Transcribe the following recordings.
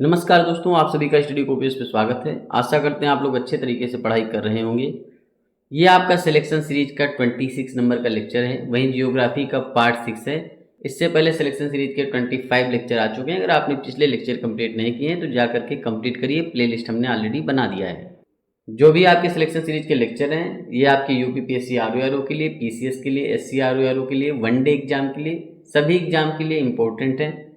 नमस्कार दोस्तों, आप सभी का स्टडी कॉपीज पे स्वागत है। आशा करते हैं आप लोग अच्छे तरीके से पढ़ाई कर रहे होंगे। ये आपका सिलेक्शन सीरीज का 26 नंबर का लेक्चर है, वहीं जियोग्राफी का पार्ट 6 है। इससे पहले सिलेक्शन सीरीज के 25 लेक्चर आ चुके हैं। अगर आपने पिछले लेक्चर कंप्लीट नहीं किए हैं तो जा करके कंप्लीट करिए, प्लेलिस्ट हमने ऑलरेडी बना दिया है। जो भी आपके सिलेक्शन सीरीज के लेक्चर हैं, ये आपके यूपीपीएससी आरओ के लिए, पीसीएस के लिए, एससी आरओ के लिए, वनडे एग्जाम के लिए, सभी एग्जाम के लिए इम्पोर्टेंट है।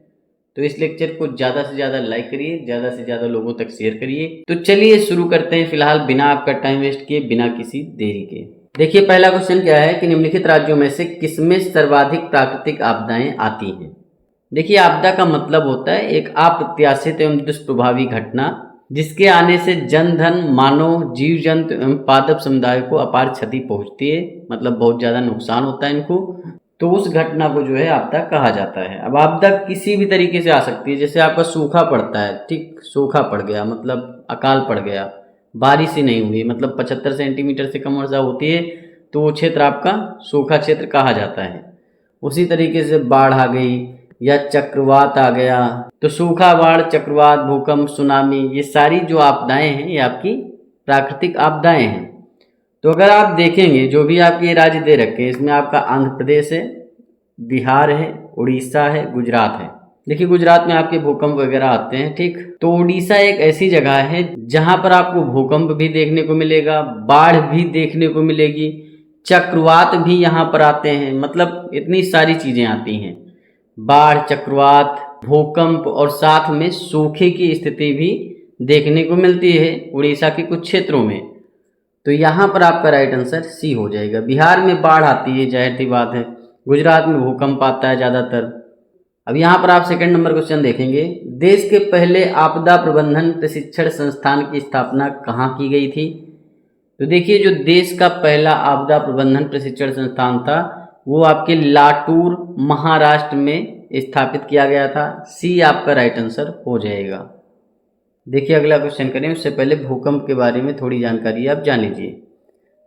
तो इस लेक्चर को ज़्यादा से ज़्यादा लाइक करिए, ज़्यादा से ज़्यादा लोगों तक शेयर करिए। तो चलिए शुरू करते हैं, फिलहाल बिना आपका टाइम वेस्ट किए, बिना किसी देरी के। देखिए पहला क्वेश्चन क्या है कि निम्नलिखित राज्यों में से किसमें सर्वाधिक प्राकृतिक आपदाएं आती हैं। देखिए आपदा का मतलब होता है एक अप्रत्याशित एवं दुष्प्रभावी घटना जिसके आने से जन धन, मानव, जीव जंतु एवं पादप समुदाय को अपार क्षति पहुंचती है, मतलब बहुत ज़्यादा नुकसान होता है इनको। तो उस घटना को जो है आपदा कहा जाता है। अब आपदा किसी भी तरीके से आ सकती है, जैसे आपका सूखा पड़ता है, ठीक, सूखा पड़ गया मतलब अकाल पड़ गया, बारिश ही नहीं हुई, मतलब 75 सेंटीमीटर से कम वर्षा होती है तो वो क्षेत्र आपका सूखा क्षेत्र कहा जाता है। उसी तरीके से बाढ़ आ गई या चक्रवात आ गया, तो सूखा, बाढ़, चक्रवात, भूकंप, सुनामी, ये सारी जो आपदाएं हैं ये आपकी प्राकृतिक आपदाएं हैं। तो अगर आप देखेंगे जो भी आपके ये राज्य दे रखे हैं, इसमें आपका आंध्र प्रदेश है, बिहार है, उड़ीसा है, गुजरात है। देखिए गुजरात में आपके भूकंप वगैरह आते हैं, ठीक। तो उड़ीसा एक ऐसी जगह है जहां पर आपको भूकंप भी देखने को मिलेगा, बाढ़ भी देखने को मिलेगी, चक्रवात भी यहाँ पर आते हैं, मतलब इतनी सारी चीजें आती हैं, बाढ़, चक्रवात, भूकंप और साथ में सूखे की स्थिति भी देखने को मिलती है उड़ीसा के कुछ क्षेत्रों में। तो यहाँ पर आपका राइट आंसर सी हो जाएगा। बिहार में बाढ़ आती है, जाहिर सी बात है। गुजरात में भूकंप आता है ज़्यादातर। अब यहाँ पर आप सेकंड नंबर क्वेश्चन देखेंगे, देश के पहले आपदा प्रबंधन प्रशिक्षण संस्थान की स्थापना कहाँ की गई थी। तो देखिए जो देश का पहला आपदा प्रबंधन प्रशिक्षण संस्थान था वो आपके लातूर, महाराष्ट्र में स्थापित किया गया था। सी आपका राइट आंसर हो जाएगा। देखिए अगला क्वेश्चन करें, उससे पहले भूकंप के बारे में थोड़ी जानकारी आप जान लीजिए।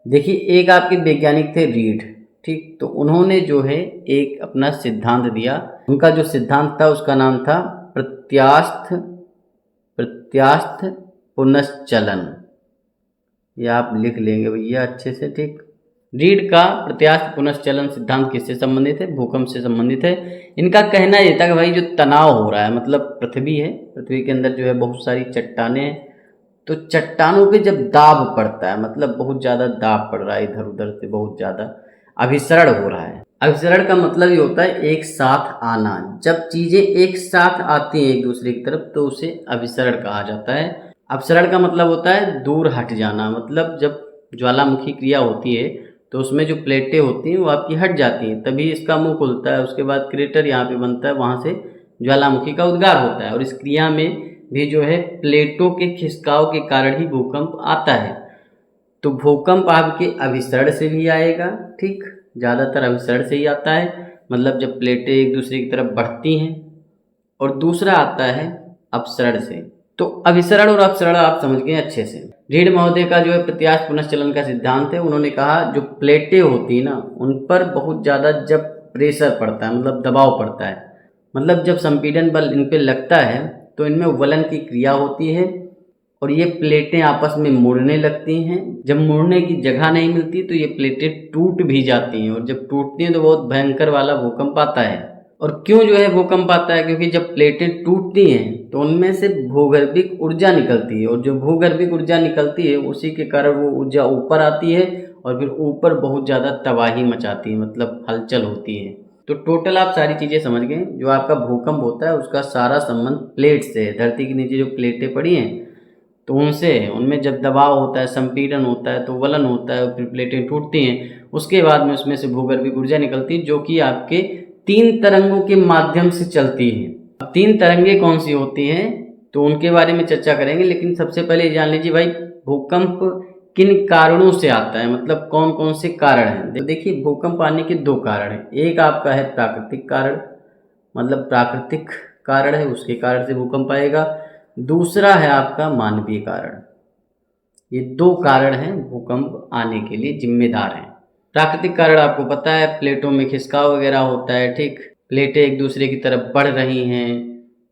देखिए एक आपके वैज्ञानिक थे रीड, ठीक, तो उन्होंने जो है एक अपना सिद्धांत दिया। उनका जो सिद्धांत था उसका नाम था प्रत्यास्थ पुनश्चलन। ये आप लिख लेंगे भैया अच्छे से, ठीक। रीड का प्रत्यास्थ पुनश्चलन सिद्धांत किससे संबंधित है? भूकंप से संबंधित है। इनका कहना यह था कि भाई जो तनाव हो रहा है, मतलब पृथ्वी है, पृथ्वी के अंदर जो है बहुत सारी चट्टानें हैं, तो चट्टानों पे जब दाब पड़ता है, मतलब बहुत ज़्यादा दाब पड़ रहा है, इधर उधर से बहुत ज़्यादा अभिसरण हो रहा है। अभिसरण का मतलब ये होता है एक साथ आना। जब चीज़ें एक साथ आती हैं एक दूसरे की तरफ तो उसे अभिसरण कहा जाता है। अपसरण का मतलब होता है दूर हट जाना, मतलब जब ज्वालामुखी क्रिया होती है तो उसमें जो प्लेटें होती हैं वो आपकी हट जाती हैं, तभी इसका मुंह खुलता है, उसके बाद क्रेटर यहाँ पे बनता है, वहाँ से ज्वालामुखी का उद्गार होता है। और इस क्रिया में भी जो है प्लेटों के खिसकाव के कारण ही भूकंप आता है। तो भूकंप आपके अभिसरण से भी आएगा, ठीक, ज़्यादातर अभिसरण से ही आता है, मतलब जब प्लेटें एक दूसरे की तरफ बढ़ती हैं। और दूसरा आता है अपसरण से। तो अभिसरण और अपसरण आप समझ गए अच्छे से। रीड महोदय का जो है प्रत्यास्थ पुनश्चलन का सिद्धांत है, उन्होंने कहा जो प्लेटें होती ना उन पर बहुत ज़्यादा जब प्रेशर पड़ता है, मतलब दबाव पड़ता है, मतलब जब संपीड़न बल इन पर लगता है तो इनमें वलन की क्रिया होती है और ये प्लेटें आपस में मुड़ने लगती हैं। जब मुड़ने की जगह नहीं मिलती तो ये प्लेटें टूट भी जाती हैं, और जब टूटती हैं तो बहुत भयंकर वाला भूकंप आता है। और क्यों जो है भूकंप आता है? क्योंकि जब प्लेटें टूटती हैं तो उनमें से भूगर्भिक ऊर्जा निकलती है, और जो भूगर्भिक ऊर्जा निकलती है उसी के कारण वो ऊर्जा ऊपर आती है और फिर ऊपर बहुत ज़्यादा तबाही मचाती है, मतलब हलचल होती है। तो टोटल आप सारी चीज़ें समझ गए। जो आपका भूकंप होता है उसका सारा संबंध प्लेट से है। धरती के नीचे जो प्लेटें पड़ी हैं तो उनसे, उनमें जब दबाव होता है, संपीड़न होता है, तो वलन होता है, फिर प्लेटें टूटती हैं, उसके बाद में उसमें से भूगर्भिक ऊर्जा निकलती है जो कि आपके 3 तरंगों के माध्यम से चलती है। अब 3 तरंगे कौन सी होती हैं तो उनके बारे में चर्चा करेंगे, लेकिन सबसे पहले जान लीजिए भाई भूकंप किन कारणों से आता है, मतलब कौन कौन से कारण हैं। तो देखिए भूकंप आने के 2 कारण हैं। एक आपका है प्राकृतिक कारण, मतलब प्राकृतिक कारण है उसके कारण से भूकंप आएगा। दूसरा है आपका मानवीय कारण। ये 2 कारण हैं भूकंप आने के लिए जिम्मेदार हैं। प्राकृतिक कारण आपको पता है, प्लेटों में खिसकाव वगैरह होता है, ठीक, प्लेटें एक दूसरे की तरफ बढ़ रही हैं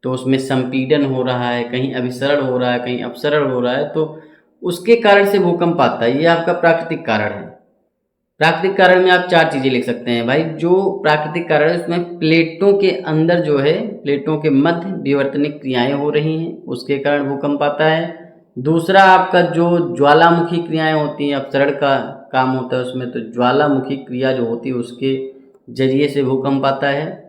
तो उसमें संपीड़न हो रहा है, कहीं अभिसरण हो रहा है, कहीं अपसरण हो रहा है, तो उसके कारण से भूकंप आता है। ये आपका प्राकृतिक कारण है। प्राकृतिक कारण में आप चार चीज़ें लिख सकते हैं भाई। जो प्राकृतिक कारण है उसमें प्लेटों के अंदर जो है, प्लेटों के मध्य विवर्तनिक क्रियाएं हो रही हैं, उसके कारण भूकंप आता है। दूसरा आपका जो ज्वालामुखी क्रियाएं होती हैं, अपसरण का काम होता है उसमें, तो ज्वालामुखी क्रिया जो होती है उसके जरिए से भूकंप आता है।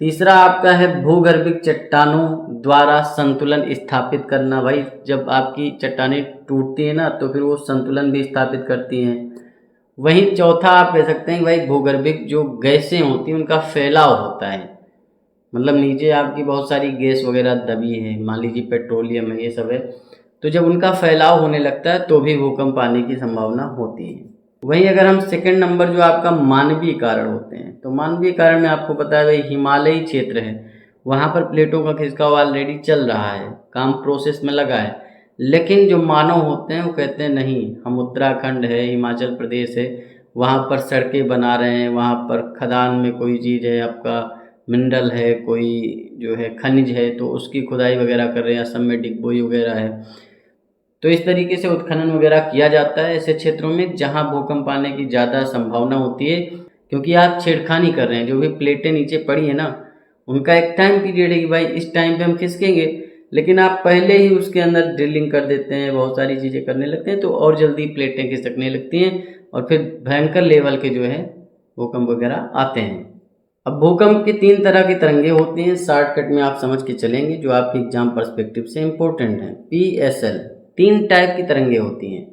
तीसरा आपका है भूगर्भिक चट्टानों द्वारा संतुलन स्थापित करना। भाई जब आपकी चट्टानें टूटती हैं ना, तो फिर वो संतुलन भी स्थापित करती हैं। वहीं चौथा आप कह सकते हैं भाई भूगर्भिक जो गैसें होती हैं उनका फैलाव होता है। मतलब नीचे आपकी बहुत सारी गैस वगैरह दबी है, मान लीजिए पेट्रोलियम है, ये सब है, तो जब उनका फैलाव होने लगता है तो भी भूकंप आने की संभावना होती है। वहीं अगर हम सेकंड नंबर जो आपका मानवीय कारण होते हैं, तो मानवीय कारण में आपको पता है भाई हिमालयी क्षेत्र है, वहाँ पर प्लेटों का खिसकाव ऑलरेडी चल रहा है, काम प्रोसेस में लगा है। लेकिन जो मानव होते हैं वो कहते हैं नहीं, हम उत्तराखंड है, हिमाचल प्रदेश है, वहाँ पर सड़कें बना रहे हैं, वहाँ पर खदान में कोई चीज़ है, आपका मिनरल है, कोई जो है खनिज है, तो उसकी खुदाई वगैरह कर रहे हैं, असम में डिगबोई वगैरह है। तो इस तरीके से उत्खनन वगैरह किया जाता है ऐसे क्षेत्रों में जहाँ भूकंप आने की ज़्यादा संभावना होती है, क्योंकि आप छेड़खानी कर रहे हैं। जो भी प्लेटें नीचे पड़ी है ना, उनका एक टाइम पीरियड है कि भाई इस टाइम पे हम खिसकेंगे, लेकिन आप पहले ही उसके अंदर ड्रिलिंग कर देते हैं, बहुत सारी चीज़ें करने लगते हैं, तो और जल्दी प्लेटें खिसकने लगती हैं और फिर भयंकर लेवल के जो है भूकंप वगैरह आते हैं। अब भूकंप की तीन तरह की तरंगे होती हैं, शॉर्टकट में आप समझ के चलेंगे, जो आपके एग्जाम पर्सपेक्टिव से इम्पोर्टेंट है। PSL, तीन टाइप की तरंगे होती हैं।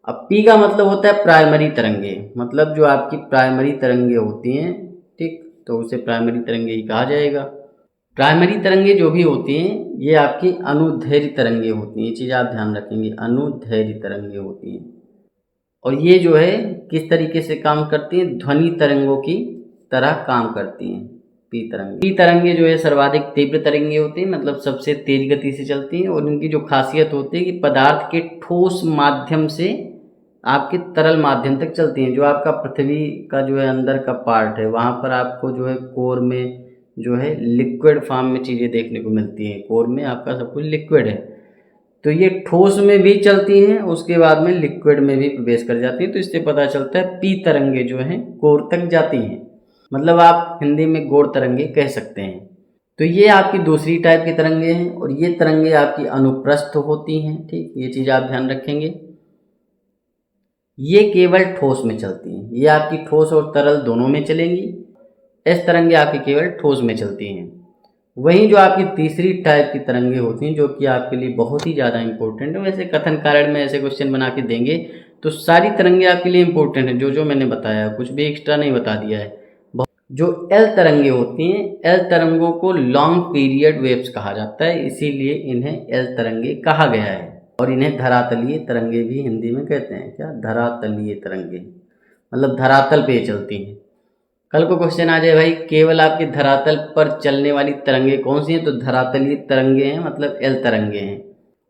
अब P का मतलब होता है प्राइमरी तरंगे, मतलब जो आपकी प्राइमरी तरंगे होती हैं, ठीक, तो उसे प्राइमरी तरंगे ही कहा जाएगा। प्राइमरी तरंगे जो भी होती हैं ये आपकी अनुदैर्घ्य तरंगे होती हैं, ये चीज़ आप ध्यान रखेंगे, अनुदैर्घ्य तरंगे होती हैं। और ये जो है किस तरीके से काम करती हैं, ध्वनि तरंगों की तरह काम करती हैं। पी तरंगे जो है सर्वाधिक तीव्र तरंगे होती हैं, मतलब सबसे तेज गति से चलती हैं, और इनकी जो खासियत होती है कि पदार्थ के ठोस माध्यम से आपके तरल माध्यम तक चलती हैं। जो आपका पृथ्वी का जो है अंदर का पार्ट है, वहाँ पर आपको जो है कोर में जो है लिक्विड फॉर्म में चीज़ें देखने को मिलती हैं। कोर में आपका सब कुछ लिक्विड है, तो ये ठोस में भी चलती हैं, उसके बाद में लिक्विड में भी प्रवेश कर जाती हैं। तो इससे पता चलता है पी तरंगे जो हैं कोर तक जाती हैं, मतलब आप हिंदी में गोड़ तरंगे कह सकते हैं। तो ये आपकी दूसरी टाइप की तरंगे हैं, और ये तरंगे आपकी अनुप्रस्थ होती हैं, ठीक, ये चीज़ आप ध्यान रखेंगे। ये केवल ठोस में चलती हैं, ये आपकी ठोस और तरल दोनों में चलेंगी। एस तरंगे आपकी केवल ठोस में चलती हैं। वहीं जो आपकी तीसरी टाइप की तरंगे होती हैं, जो कि आपके लिए बहुत ही ज़्यादा इंपॉर्टेंट है, वैसे कथन कारण में ऐसे क्वेश्चन बना के देंगे तो सारी तरंगे आपके लिए इंपॉर्टेंट है, जो मैंने बताया, कुछ भी एक्स्ट्रा नहीं बता दिया है। जो एल तरंगे होती हैं, एल तरंगों को लॉन्ग पीरियड वेव्स कहा जाता है, इसीलिए इन्हें एल तरंगे कहा गया है। और इन्हें धरातलीय तरंगे भी हिंदी में कहते हैं। क्या? धरातलीय तरंगे, मतलब धरातल पे चलती हैं। कल को क्वेश्चन आ जाए भाई केवल आपके धरातल पर चलने वाली तरंगे कौन सी हैं, तो धरातलीय तरंगे हैं, मतलब एल तरंगे हैं।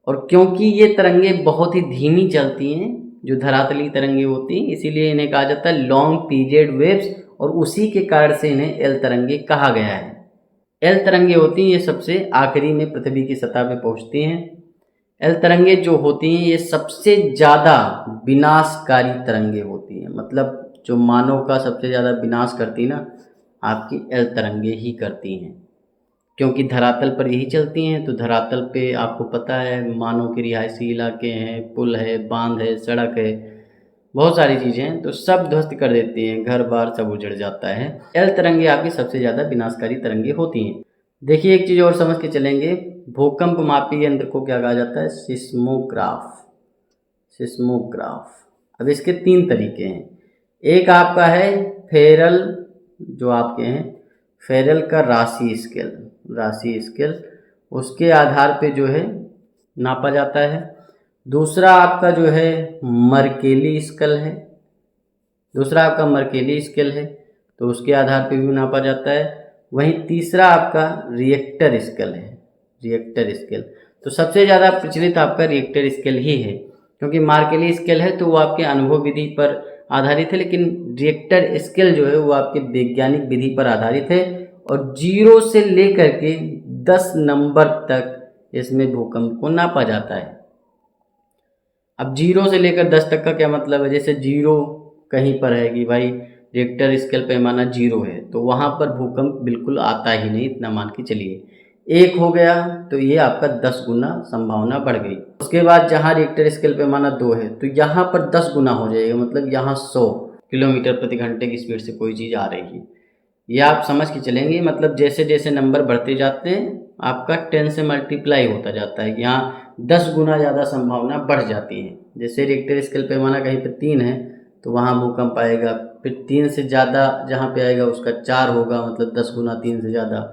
और क्योंकि ये तरंगे बहुत ही धीमी चलती हैं, जो धरातलीय तरंगे होती हैं, इसीलिए इन्हें कहा जाता है लॉन्ग पीरियड वेव्स, और उसी के कारण से इन्हें एल तरंगे कहा गया है। एल तरंगे होती हैं ये सबसे आखिरी में पृथ्वी की सतह पे पहुंचती हैं। एल तरंगे जो होती हैं ये सबसे ज़्यादा विनाशकारी तरंगे होती हैं, मतलब जो मानव का सबसे ज़्यादा विनाश करती ना, आपकी एल तरंगे ही करती हैं, क्योंकि धरातल पर यही चलती हैं। तो धरातल पे आपको पता है मानव के रिहायशी इलाके हैं, पुल है, बांध है, सड़क है, बहुत सारी चीज़ें हैं, तो सब ध्वस्त कर देती हैं, घर बार सब उजड़ जाता है। एल तरंगे आपकी सबसे ज़्यादा विनाशकारी तरंगे होती हैं। देखिए एक चीज़ और समझ के चलेंगे, भूकंप मापी यंत्र को क्या कहा जाता है? सिस्मोग्राफ। सिस्मोग्राफ। अब इसके तीन तरीके हैं। एक आपका है फेरल, जो आपके हैं फेरल का राशि स्केल, उसके आधार पे जो है नापा जाता है। दूसरा आपका जो है मर्केली स्केल है, तो उसके आधार पे भी नापा जाता है। वहीं तीसरा आपका रिएक्टर स्केल। तो सबसे ज़्यादा प्रचलित आपका रिएक्टर स्केल ही है, क्योंकि मार्केली स्केल है तो वो आपके अनुभव विधि पर आधारित है, लेकिन रिएक्टर स्केल जो है वो आपके वैज्ञानिक विधि पर आधारित है, और 0 से लेकर के 10 नंबर तक इसमें भूकंप को नापा जाता है। अब 0 से लेकर 10 तक का क्या मतलब है? जैसे 0 कहीं पर है कि भाई रिक्टर स्केल पैमाना 0 है, तो वहाँ पर भूकंप बिल्कुल आता ही नहीं, इतना मान के चलिए। 1 हो गया तो ये आपका 10 गुना संभावना बढ़ गई। उसके बाद जहाँ रिक्टर स्केल पैमाना 2 है तो यहाँ पर 10 गुना हो जाएगा, मतलब यहाँ 100 किलोमीटर प्रति घंटे की स्पीड से कोई चीज़ आ रही है। ये आप समझ के चलेंगे, मतलब जैसे जैसे नंबर बढ़ते जाते हैं आपका 10 से मल्टीप्लाई होता जाता है, यहाँ 10 गुना ज़्यादा संभावना बढ़ जाती है। जैसे रिक्टर स्केल पैमाना कहीं पर 3 है तो वहाँ भूकंप आएगा, फिर 3 से ज़्यादा जहाँ पे आएगा उसका 4 होगा, मतलब 10 गुना 3 से ज़्यादा।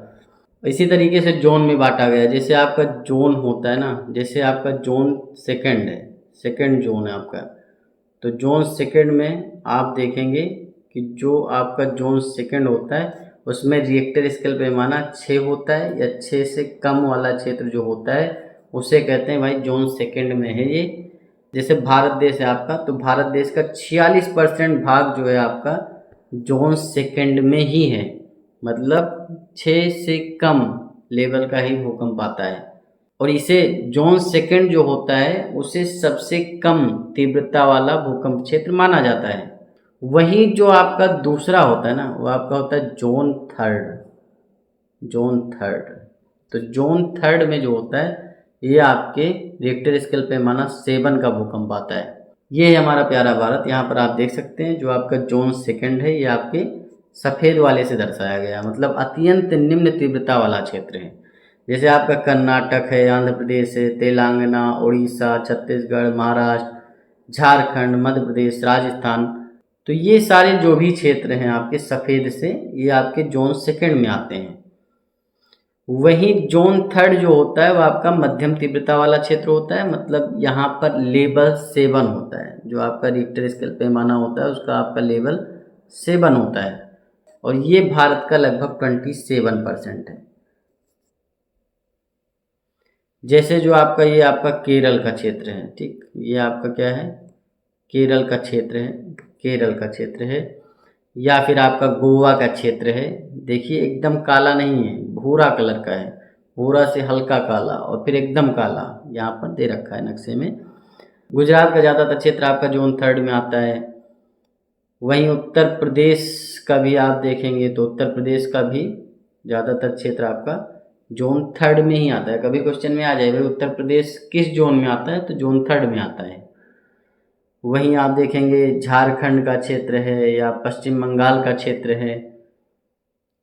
इसी तरीके से जोन में बांटा गया, जैसे आपका जोन होता है ना, जैसे आपका जोन सेकंड है, सेकंड जोन है आपका, तो जोन सेकंड में आप देखेंगे कि जो आपका जोन सेकंड होता है उसमें रिएक्टर स्केल पैमाना 6 होता है, या 6 से कम वाला क्षेत्र जो होता है उसे कहते हैं भाई जोन सेकंड में है ये। जैसे भारत देश है आपका, तो भारत देश का 46% भाग जो है आपका जोन सेकंड में ही है, मतलब 6 से कम लेवल का ही भूकंप आता है। और इसे जोन सेकंड जो होता है उसे सबसे कम तीव्रता वाला भूकंप क्षेत्र माना जाता है। वही जो आपका दूसरा होता है ना, वो आपका होता है जोन थर्ड। जोन थर्ड, तो जोन थर्ड में जो होता है ये आपके रिक्टर स्केल पैमाना 7 का भूकंप आता है। ये है हमारा प्यारा भारत। यहाँ पर आप देख सकते हैं जो आपका जोन सेकंड है ये आपके सफ़ेद वाले से दर्शाया गया, मतलब अत्यंत निम्न तीव्रता वाला क्षेत्र है। जैसे आपका कर्नाटक है, आंध्र प्रदेश है, तेलंगाना, उड़ीसा, छत्तीसगढ़, महाराष्ट्र, झारखंड, मध्य प्रदेश, राजस्थान, तो ये सारे जो भी क्षेत्र हैं आपके सफ़ेद से, ये आपके जोन सेकंड में आते हैं। वहीं जोन थर्ड जो होता है वो आपका मध्यम तीव्रता वाला क्षेत्र होता है, मतलब यहाँ पर लेवल 7 होता है। जो आपका रिक्टर स्केल पैमाना होता है उसका आपका लेवल 7 होता है, और ये भारत का लगभग 27% है। जैसे जो आपका ये आपका केरल का क्षेत्र है, ठीक, ये आपका क्या है, केरल का क्षेत्र है, केरल का क्षेत्र है, या फिर आपका गोवा का क्षेत्र है। देखिए एकदम काला नहीं है, भूरा कलर का है, भूरा से हल्का काला और फिर एकदम काला, यहाँ पर दे रखा है नक्शे में। गुजरात का ज़्यादातर क्षेत्र आपका जोन थर्ड में आता है। वहीं उत्तर प्रदेश का भी आप देखेंगे तो उत्तर प्रदेश का भी ज़्यादातर क्षेत्र आपका जोन थर्ड में ही आता है। कभी क्वेश्चन में आ जाए भाई उत्तर प्रदेश किस जोन में आता है, तो जोन थर्ड में आता है। वहीं आप देखेंगे झारखंड का क्षेत्र है या पश्चिम बंगाल का क्षेत्र है,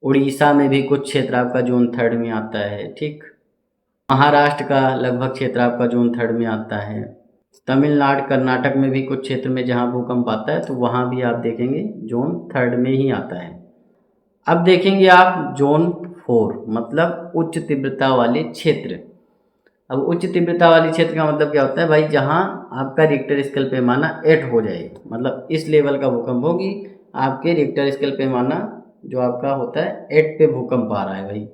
उड़ीसा में भी कुछ क्षेत्र आपका जोन थर्ड में आता है, ठीक। महाराष्ट्र का लगभग क्षेत्र आपका जोन थर्ड में आता है। तमिलनाडु, कर्नाटक में भी कुछ क्षेत्र में जहां भूकंप आता है तो वहां भी आप देखेंगे जोन थर्ड में ही आता है। अब देखेंगे आप जोन 4, मतलब उच्च तीव्रता वाले क्षेत्र। अब उच्च तीव्रता वाली क्षेत्र का मतलब क्या होता है भाई, जहां आपका रिक्टर स्केल पैमाना 8 हो जाए, मतलब इस लेवल का भूकंप हो कि आपके रिक्टर स्केल पैमाना जो आपका होता है 8 पे भूकंप आ रहा है भाई,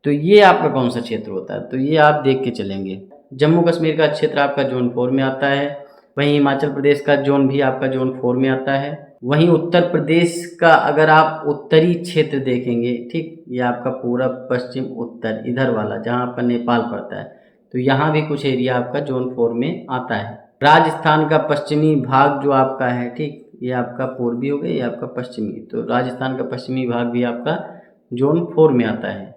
तो ये आपका कौन सा क्षेत्र होता है, तो ये आप देख के चलेंगे। जम्मू कश्मीर का क्षेत्र आपका जोन 4 में आता है। वहीं हिमाचल प्रदेश का जोन भी आपका जोन 4 में आता है। वहीं उत्तर प्रदेश का अगर आप उत्तरी क्षेत्र देखेंगे, ठीक, ये आपका पूरा पश्चिम उत्तर इधर वाला जहाँ पर नेपाल पड़ता है, तो यहाँ भी कुछ एरिया आपका जोन 4 में आता है। राजस्थान का पश्चिमी भाग जो आपका है, ठीक, ये आपका पूर्वी हो गया, ये आपका पश्चिमी, तो राजस्थान का पश्चिमी भाग भी आपका जोन 4 में आता है।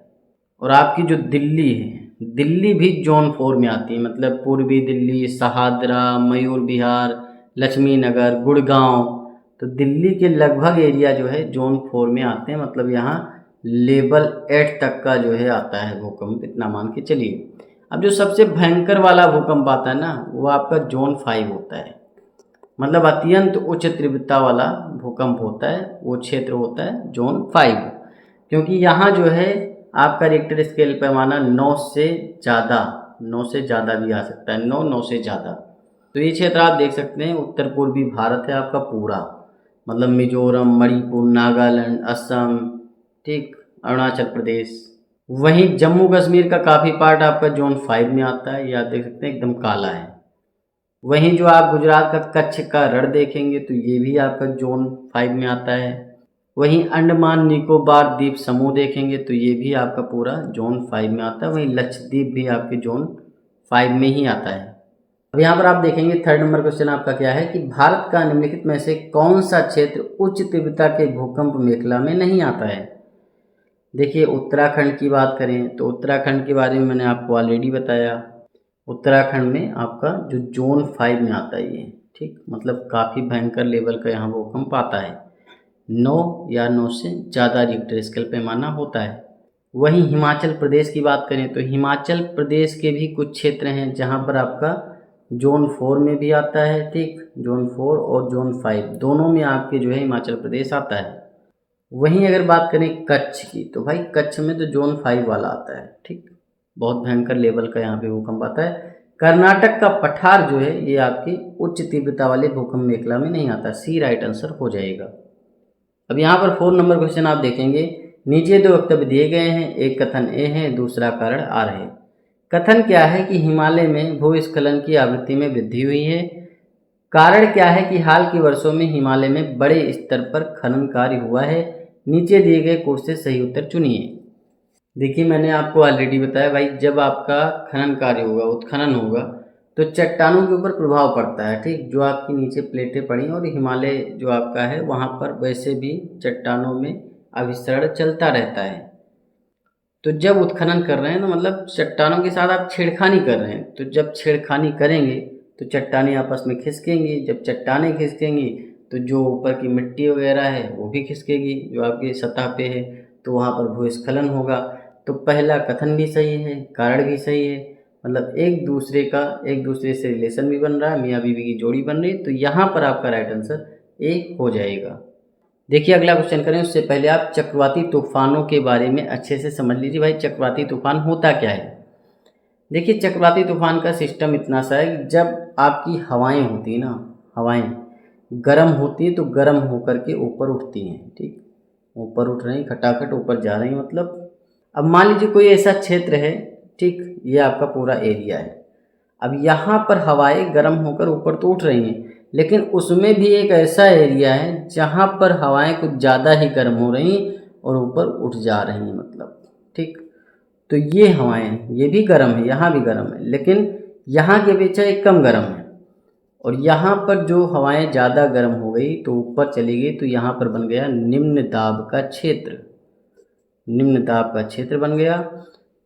और आपकी जो दिल्ली है, दिल्ली भी जोन 4 में आती है, मतलब पूर्वी दिल्ली, शहादरा, मयूर विहार, लक्ष्मी नगर, गुड़गांव, तो दिल्ली के लगभग एरिया जो है जोन 4 में आते हैं, मतलब यहाँ लेवल 8 तक का जो है आता है भूकंप, इतना मान के चलिए। अब जो सबसे भयंकर वाला भूकंप आता है ना, वो आपका जोन 5 होता है, मतलब अत्यंत उच्च तीव्रता वाला भूकंप होता है, वो क्षेत्र होता है जोन 5, क्योंकि यहाँ जो है आपका रिक्टर स्केल पैमाना 9 से ज़्यादा भी आ सकता है, 9 से ज़्यादा। तो ये क्षेत्र आप देख सकते हैं उत्तर पूर्वी भारत है आपका पूरा, मतलब मिजोरम, मणिपुर, नागालैंड, असम, ठीक, अरुणाचल प्रदेश। वहीं जम्मू कश्मीर का काफ़ी पार्ट आपका जोन 5 में आता है, ये आप देख सकते हैं एकदम काला है। वहीं जो आप गुजरात का कच्छ का रण देखेंगे तो ये भी आपका जोन 5 में आता है। वहीं अंडमान निकोबार द्वीप समूह देखेंगे तो ये भी आपका पूरा जोन 5 में आता है। वहीं लक्षद्वीप भी आपके जोन 5 में ही आता है। अब यहाँ पर आप देखेंगे थर्ड नंबर क्वेश्चन आपका क्या है कि भारत का निम्नलिखित में से कौन सा क्षेत्र उच्च तीव्रता के भूकंप मेखला में नहीं आता है। देखिए उत्तराखंड की बात करें तो उत्तराखंड के बारे में मैंने आपको ऑलरेडी बताया। उत्तराखंड में आपका जो जोन 5 में आता है ये, ठीक, मतलब काफ़ी भयंकर लेवल का यहाँ भूकंप आता है। 9 या 9 से ज़्यादा रिक्टर स्केल पैमाना होता है। वहीं हिमाचल प्रदेश की बात करें तो हिमाचल प्रदेश के भी कुछ क्षेत्र हैं जहाँ पर आपका जोन 4 में भी आता है, ठीक, जोन 4 और जोन 5 दोनों में आपके जो है हिमाचल प्रदेश आता है। वहीं अगर बात करें कच्छ की तो भाई कच्छ में तो जोन 5 वाला आता है, ठीक, बहुत भयंकर लेवल का यहाँ पे भूकंप आता है। कर्नाटक का पठार जो है ये आपकी उच्च तीव्रता वाले भूकंप मेखला में नहीं आता। सी राइट आंसर हो जाएगा। अब यहाँ पर 4 नंबर क्वेश्चन आप देखेंगे, नीचे 2 वक्तव्य दिए गए हैं, एक कथन ए है, दूसरा कारण आर है। कथन क्या है कि हिमालय में भूस्खलन की आवृत्ति में वृद्धि हुई है। कारण क्या है कि हाल के वर्षों में हिमालय में बड़े स्तर पर खनन कार्य हुआ है। नीचे दिए गए कोड से सही उत्तर चुनिए। देखिए मैंने आपको ऑलरेडी बताया भाई, जब आपका खनन कार्य होगा, उत्खनन होगा, तो चट्टानों के ऊपर प्रभाव पड़ता है, ठीक, जो आपकी नीचे प्लेटें पड़ी और हिमालय जो आपका है वहाँ पर वैसे भी चट्टानों में अभिसरण चलता रहता है। तो जब उत्खनन कर रहे हैं तो मतलब चट्टानों के साथ आप छेड़खानी कर रहे हैं, तो जब छेड़खानी करेंगे तो चट्टानें आपस में खिसकेंगी। जब चट्टानें खिसकेंगी तो जो ऊपर की मिट्टी वगैरह है वो भी खिसकेगी जो आपकी सतह पे है, तो वहाँ पर भूस्खलन होगा। तो पहला कथन भी सही है, कारण भी सही है, मतलब एक दूसरे से रिलेशन भी बन रहा है, मियाँ बीवी की जोड़ी बन रही है। तो यहाँ पर आपका राइट आंसर ए हो जाएगा। देखिए अगला क्वेश्चन करें उससे पहले आप चक्रवाती तूफानों के बारे में अच्छे से समझ लीजिए। भाई चक्रवाती तूफान होता क्या है। देखिए चक्रवाती तूफान का सिस्टम इतना सा है कि जब आपकी हवाएं होती हैं ना, हवाएं गर्म होती हैं तो गर्म होकर के ऊपर उठती हैं, ठीक, ऊपर उठ रही खटाखट ऊपर जा रही, मतलब अब मान लीजिए कोई ऐसा क्षेत्र है, ठीक, ये आपका पूरा एरिया है। अब यहाँ पर हवाएं गर्म होकर ऊपर तो उठ रही हैं, लेकिन उसमें भी एक ऐसा एरिया है जहाँ पर हवाएं कुछ ज़्यादा ही गर्म हो रही और ऊपर उठ जा रही हैं, मतलब, ठीक। तो ये हवाएं, ये भी गर्म है, यहाँ भी गर्म है, लेकिन यहाँ की अपेक्षा एक कम गर्म है। और यहाँ पर जो हवाएं ज़्यादा गर्म हो गई तो ऊपर चली गई, तो यहाँ पर बन गया निम्न दाब का क्षेत्र, निम्न दाब का क्षेत्र बन गया।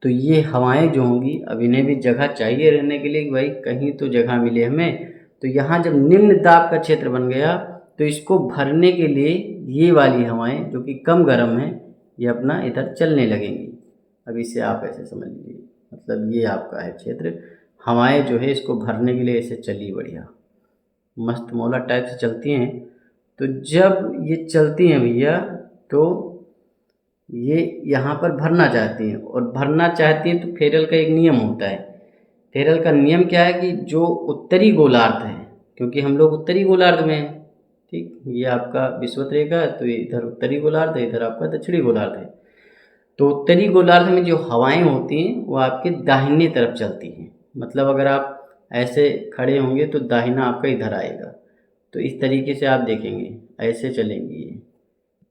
तो ये हवाएं जो होंगी, अब इन्हें भी जगह चाहिए रहने के लिए कि भाई कहीं तो जगह मिले हमें। तो यहाँ जब निम्न दाब का क्षेत्र बन गया तो इसको भरने के लिए ये वाली हवाएं जो कि कम गर्म हैं ये अपना इधर चलने लगेंगी। अब इसे आप ऐसे समझ लीजिए, मतलब ये आपका है क्षेत्र, हवाएं जो है इसको भरने के लिए ऐसे चली बढ़िया मस्त मौला टाइप से चलती हैं। तो जब ये चलती हैं भैया तो ये यहाँ पर भरना चाहती हैं, और भरना चाहती हैं तो फेरल का एक नियम होता है। फेरल का नियम क्या है कि जो उत्तरी गोलार्ध है, क्योंकि हम लोग उत्तरी गोलार्ध में हैं, ठीक, ये आपका विषुवत रेखा है तो ये इधर उत्तरी गोलार्ध है, इधर आपका दक्षिणी गोलार्ध है। तो उत्तरी गोलार्ध में जो हवाएं होती हैं वो आपके दाहिने तरफ चलती हैं, मतलब अगर आप ऐसे खड़े होंगे तो दाहिना आपका इधर आएगा। तो इस तरीके से आप देखेंगे ऐसे चलेंगी ये,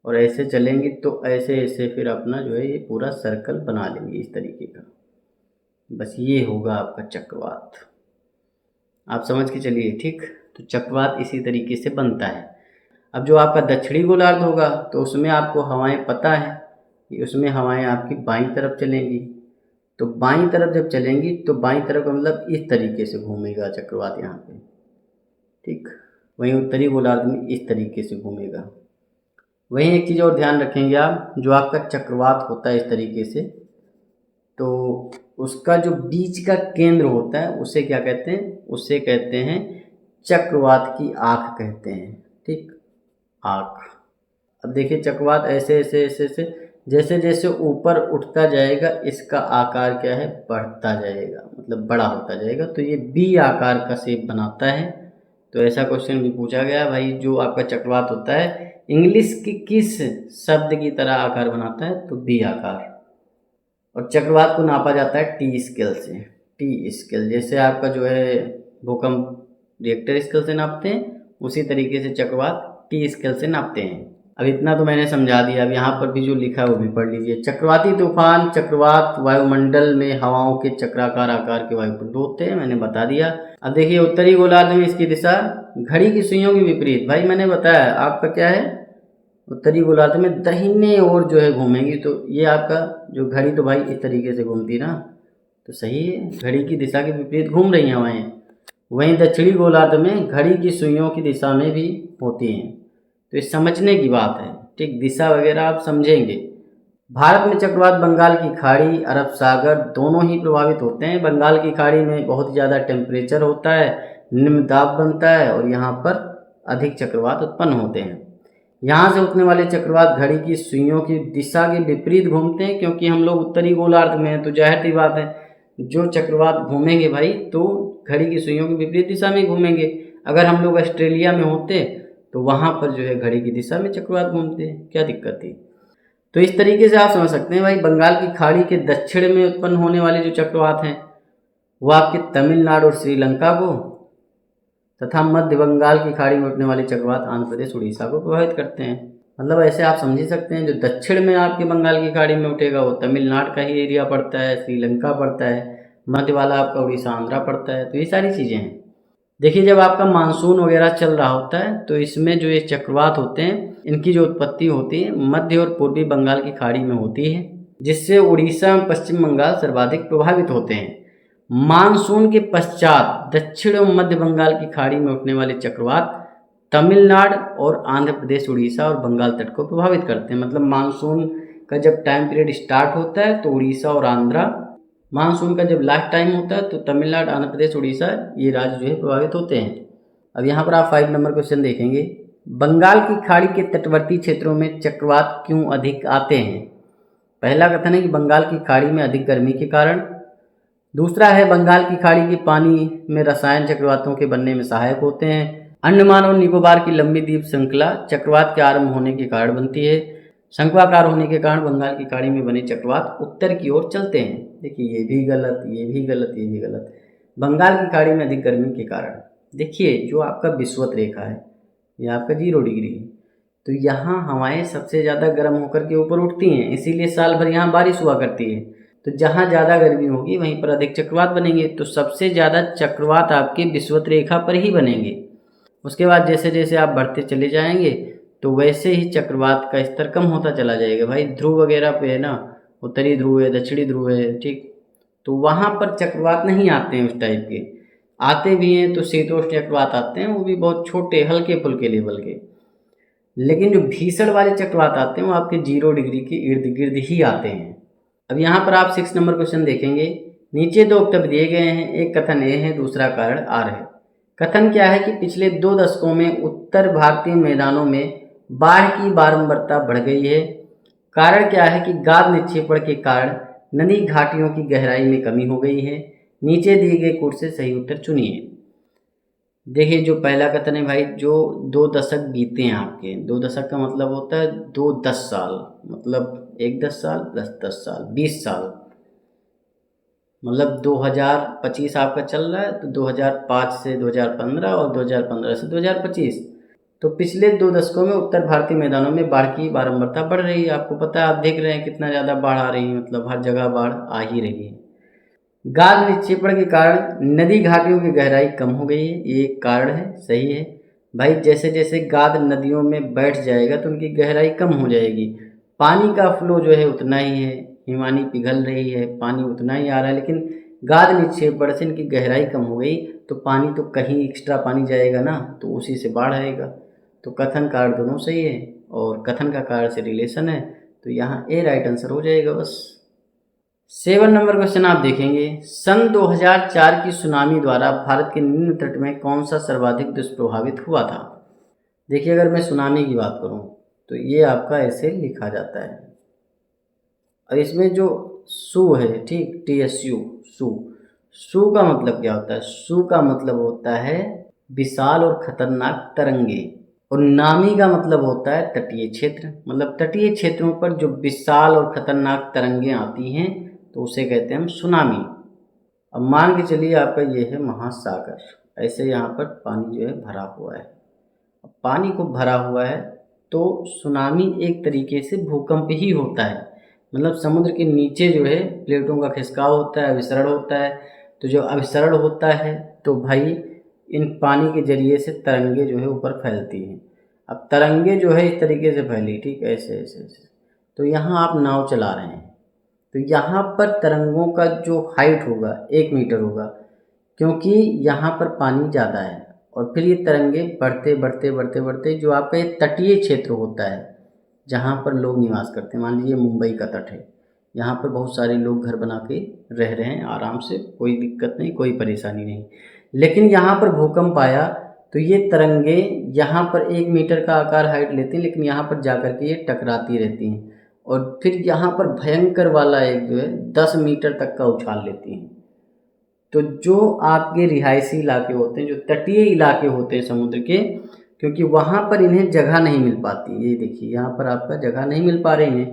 और ऐसे चलेंगी तो ऐसे ऐसे फिर अपना जो है ये पूरा सर्कल बना लेंगे इस तरीके का। बस ये होगा आपका चक्रवात, आप समझ के चलिए, ठीक। तो चक्रवात इसी तरीके से बनता है। अब जो आपका दक्षिणी गोलार्ध होगा तो उसमें आपको हवाएं पता है कि उसमें हवाएं आपकी बाईं तरफ चलेंगी। तो बाईं तरफ जब चलेंगी तो बाईं तरफ का मतलब इस तरीके से घूमेगा चक्रवात यहाँ पे, ठीक। वहीं उत्तरी गोलार्ध में इस तरीके से घूमेगा। वहीं एक चीज़ और ध्यान रखेंगे आप, जो आपका चक्रवात होता है इस तरीके से, तो उसका जो बीच का केंद्र होता है उसे क्या कहते हैं, उसे कहते हैं चक्रवात की आँख कहते हैं, ठीक, आँख। अब देखिए चक्रवात ऐसे ऐसे ऐसे ऐसे जैसे जैसे ऊपर उठता जाएगा इसका आकार क्या है, बढ़ता जाएगा, मतलब बड़ा होता जाएगा। तो ये बी आकार का शेप बनाता है। तो ऐसा क्वेश्चन भी पूछा गया भाई, जो आपका चक्रवात होता है इंग्लिश की किस शब्द की तरह आकार बनाता है, तो बी आकार। और चक्रवात को नापा जाता है टी स्केल से, टी स्केल, जैसे आपका जो है भूकंप रिएक्टर स्केल से नापते हैं उसी तरीके से चक्रवात टी स्केल से नापते हैं। अब इतना तो मैंने समझा दिया, अब यहाँ पर भी जो लिखा है वो भी पढ़ लीजिए। चक्रवाती तूफान, चक्रवात वायुमंडल में हवाओं के चक्राकार आकार के वायुपिंड होते हैं, मैंने बता दिया। अब देखिए उत्तरी गोलार्ध में इसकी दिशा घड़ी की सुइयों के विपरीत, भाई मैंने बताया आपका क्या है, उत्तरी गोलार्ध में दाहिने ओर जो है घूमेंगी, तो ये आपका जो घड़ी तो भाई इस तरीके से घूमती ना, तो सही है, घड़ी की दिशा के विपरीत घूम रही हैं हवाएं। वहीं दक्षिणी गोलार्ध में घड़ी की सुइयों की दिशा में भी होती हैं, तो ये समझने की बात है, ठीक, दिशा वगैरह आप समझेंगे। भारत में चक्रवात बंगाल की खाड़ी, अरब सागर दोनों ही प्रभावित होते हैं। बंगाल की खाड़ी में बहुत ज़्यादा टेम्परेचर होता है, निम्न दाब बनता है और यहाँ पर अधिक चक्रवात उत्पन्न होते हैं। यहाँ से उठने वाले चक्रवात घड़ी की सुइयों की दिशा के विपरीत घूमते हैं, क्योंकि हम लोग उत्तरी गोलार्ध में हैं, तो जाहिर सी बात है जो चक्रवात घूमेंगे भाई तो घड़ी की सुइयों की विपरीत दिशा में घूमेंगे। अगर हम लोग ऑस्ट्रेलिया में होते तो वहाँ पर जो है घड़ी की दिशा में चक्रवात घूमते हैं, क्या दिक्कत थी। तो इस तरीके से आप समझ सकते हैं भाई, बंगाल की खाड़ी के दक्षिण में उत्पन्न होने वाले जो चक्रवात हैं वो आपके तमिलनाडु और श्रीलंका को, तथा मध्य बंगाल की खाड़ी में उठने वाले चक्रवात आंध्र प्रदेश उड़ीसा को प्रभावित करते हैं। मतलब ऐसे आप समझ सकते हैं, जो दक्षिण में आपके बंगाल की खाड़ी में उठेगा वो तमिलनाडु का ही एरिया पड़ता है, श्रीलंका पड़ता है, मध्य वाला आपका उड़ीसा आंध्रा पड़ता है। तो ये सारी चीज़ें हैं। देखिए जब आपका मानसून वगैरह चल रहा होता है तो इसमें जो ये चक्रवात होते हैं इनकी जो उत्पत्ति होती है मध्य और पूर्वी बंगाल की खाड़ी में होती है, जिससे उड़ीसा और पश्चिम बंगाल सर्वाधिक प्रभावित होते हैं। मानसून के पश्चात दक्षिण और मध्य बंगाल की खाड़ी में उठने वाले चक्रवात तमिलनाडु और आंध्र प्रदेश, उड़ीसा और बंगाल तट को प्रभावित करते हैं। मतलब मानसून का जब टाइम पीरियड स्टार्ट होता है तो उड़ीसा और आंध्रा, मानसून का जब लास्ट टाइम होता है तो तमिलनाडु, आंध्र प्रदेश, उड़ीसा ये राज्य जो है प्रभावित होते हैं। अब यहाँ पर आप 5 नंबर क्वेश्चन देखेंगे, बंगाल की खाड़ी के तटवर्ती क्षेत्रों में चक्रवात क्यों अधिक आते हैं। पहला कथन है कि बंगाल की खाड़ी में अधिक गर्मी के कारण। दूसरा है बंगाल की खाड़ी के पानी में रसायन चक्रवातों के बनने में सहायक होते हैं। अंडमान और निकोबार की लंबी द्वीप श्रृंखला चक्रवात के आरंभ होने के कारण बनती है। शंक्वाकार होने के कारण बंगाल की खाड़ी में बने चक्रवात उत्तर की ओर चलते हैं। देखिए ये भी गलत, ये भी गलत, ये भी गलत। बंगाल की खाड़ी में अधिक गर्मी के कारण, देखिए जो आपका विषुवत रेखा है ये आपका 0 डिग्री है, तो यहाँ हवाएं सबसे ज़्यादा गर्म होकर के ऊपर उठती हैं, इसीलिए साल भर यहाँ बारिश हुआ करती है। तो जहाँ ज़्यादा गर्मी होगी वहीं पर अधिक चक्रवात बनेंगे, तो सबसे ज़्यादा चक्रवात आपके विषुवत रेखा पर ही बनेंगे। उसके बाद जैसे जैसे आप बढ़ते चले जाएंगे तो वैसे ही चक्रवात का स्तर कम होता चला जाएगा। भाई ध्रुव वगैरह पे है ना, उत्तरी ध्रुव है, दक्षिणी ध्रुव है, ठीक, तो वहाँ पर चक्रवात नहीं आते हैं उस टाइप के। आते भी हैं तो शीतोष्ण चक्रवात आते हैं, वो भी बहुत छोटे हल्के फुल्के लेवल के। लेकिन जो भीषण वाले चक्रवात आते हैं वो आपके 0 डिग्री के इर्द गिर्द ही आते हैं। अब यहाँ पर आप 6 नंबर क्वेश्चन देखेंगे, नीचे 2 वक्तव्य दिए गए हैं, एक कथन ए है, दूसरा कारण आर है। कथन क्या है कि पिछले 2 दशकों में उत्तर भारतीय मैदानों में बाढ़ की बारंबारता बढ़ गई है। कारण क्या है कि गाद निक्षेपण के कारण नदी घाटियों की गहराई में कमी हो गई है। नीचे दिए गए कोड से सही उत्तर चुनिए। देखिए जो पहला कथन है भाई, जो 2 दशक बीते हैं आपके, 2 दशक का मतलब होता है 2 10 साल, मतलब 1 10 साल प्लस 10 साल 20 साल, मतलब 2025 आपका चल रहा है तो 2005 से 2015 और 2015 से 2025, तो पिछले 2 दशकों में उत्तर भारतीय मैदानों में बाढ़ की बारंबारता बढ़ रही है। आपको पता है, आप देख रहे हैं कितना ज़्यादा बाढ़ आ रही है, मतलब हर जगह बाढ़ आ ही रही है। गाद निक्षेपण के कारण नदी घाटियों की गहराई कम हो गई है, ये एक कारण है, सही है भाई। जैसे जैसे गाद नदियों में बैठ जाएगा तो उनकी गहराई कम हो जाएगी, पानी का फ्लो जो है उतना ही है, हिमानी पिघल रही है, पानी उतना ही आ रहा है, लेकिन गाद निक्षेपण से इनकी गहराई कम हो गई तो पानी तो कहीं एक्स्ट्रा पानी जाएगा ना, तो उसी से बाढ़ आएगा। तो कथन कारण दोनों सही है और कथन का कारण से रिलेशन है, तो यहाँ ए राइट आंसर हो जाएगा बस। 7 नंबर क्वेश्चन आप देखेंगे, सन 2004 की सुनामी द्वारा भारत के निम्न तट में कौन सा सर्वाधिक दुष्प्रभावित हुआ था। देखिए अगर मैं सुनामी की बात करूं तो ये आपका ऐसे लिखा जाता है, और इसमें जो सू है, ठीक, TSU, सू का मतलब क्या होता है, सू का मतलब होता है विशाल और खतरनाक तरंगे, और नामी का मतलब होता है तटीय क्षेत्र। मतलब तटीय क्षेत्रों पर जो विशाल और खतरनाक तरंगे आती हैं तो उसे कहते हैं हम सुनामी। अब मान के चलिए आपका ये है महासागर, ऐसे यहाँ पर पानी जो है भरा हुआ है, अब पानी को भरा हुआ है तो सुनामी एक तरीके से भूकंप ही होता है। मतलब समुद्र के नीचे जो है प्लेटों का खिसकाव होता है, अभिसरण होता है। तो जो अभिसरण होता है तो भाई इन पानी के जरिए से तरंगे जो है ऊपर फैलती हैं। अब तरंगे जो है इस तरीके से फैली, ठीक, ऐसे ऐसे ऐसे। तो यहाँ आप नाव चला रहे हैं तो यहाँ पर तरंगों का जो हाइट होगा 1 मीटर होगा, क्योंकि यहाँ पर पानी ज़्यादा है। और फिर ये तरंगे बढ़ते बढ़ते बढ़ते बढ़ते जो आपका ये तटीय क्षेत्र होता है जहाँ पर लोग निवास करते हैं, मान लीजिए मुंबई का तट है, यहाँ पर बहुत सारे लोग घर बना के रह रहे हैं आराम से, कोई दिक्कत नहीं, कोई परेशानी नहीं। लेकिन यहाँ पर भूकंप आया तो ये तरंगे यहाँ पर 1 मीटर का आकार हाइट लेती हैं, लेकिन यहाँ पर जाकर के ये टकराती रहती हैं और फिर यहाँ पर भयंकर वाला एक जो है 10 मीटर तक का उछाल लेती हैं। तो जो आपके रिहायशी इलाके होते हैं, जो तटीय इलाके होते हैं समुद्र के, क्योंकि वहाँ पर इन्हें जगह नहीं मिल पाती, ये देखिए यहाँ पर आपका जगह नहीं मिल पा रही है,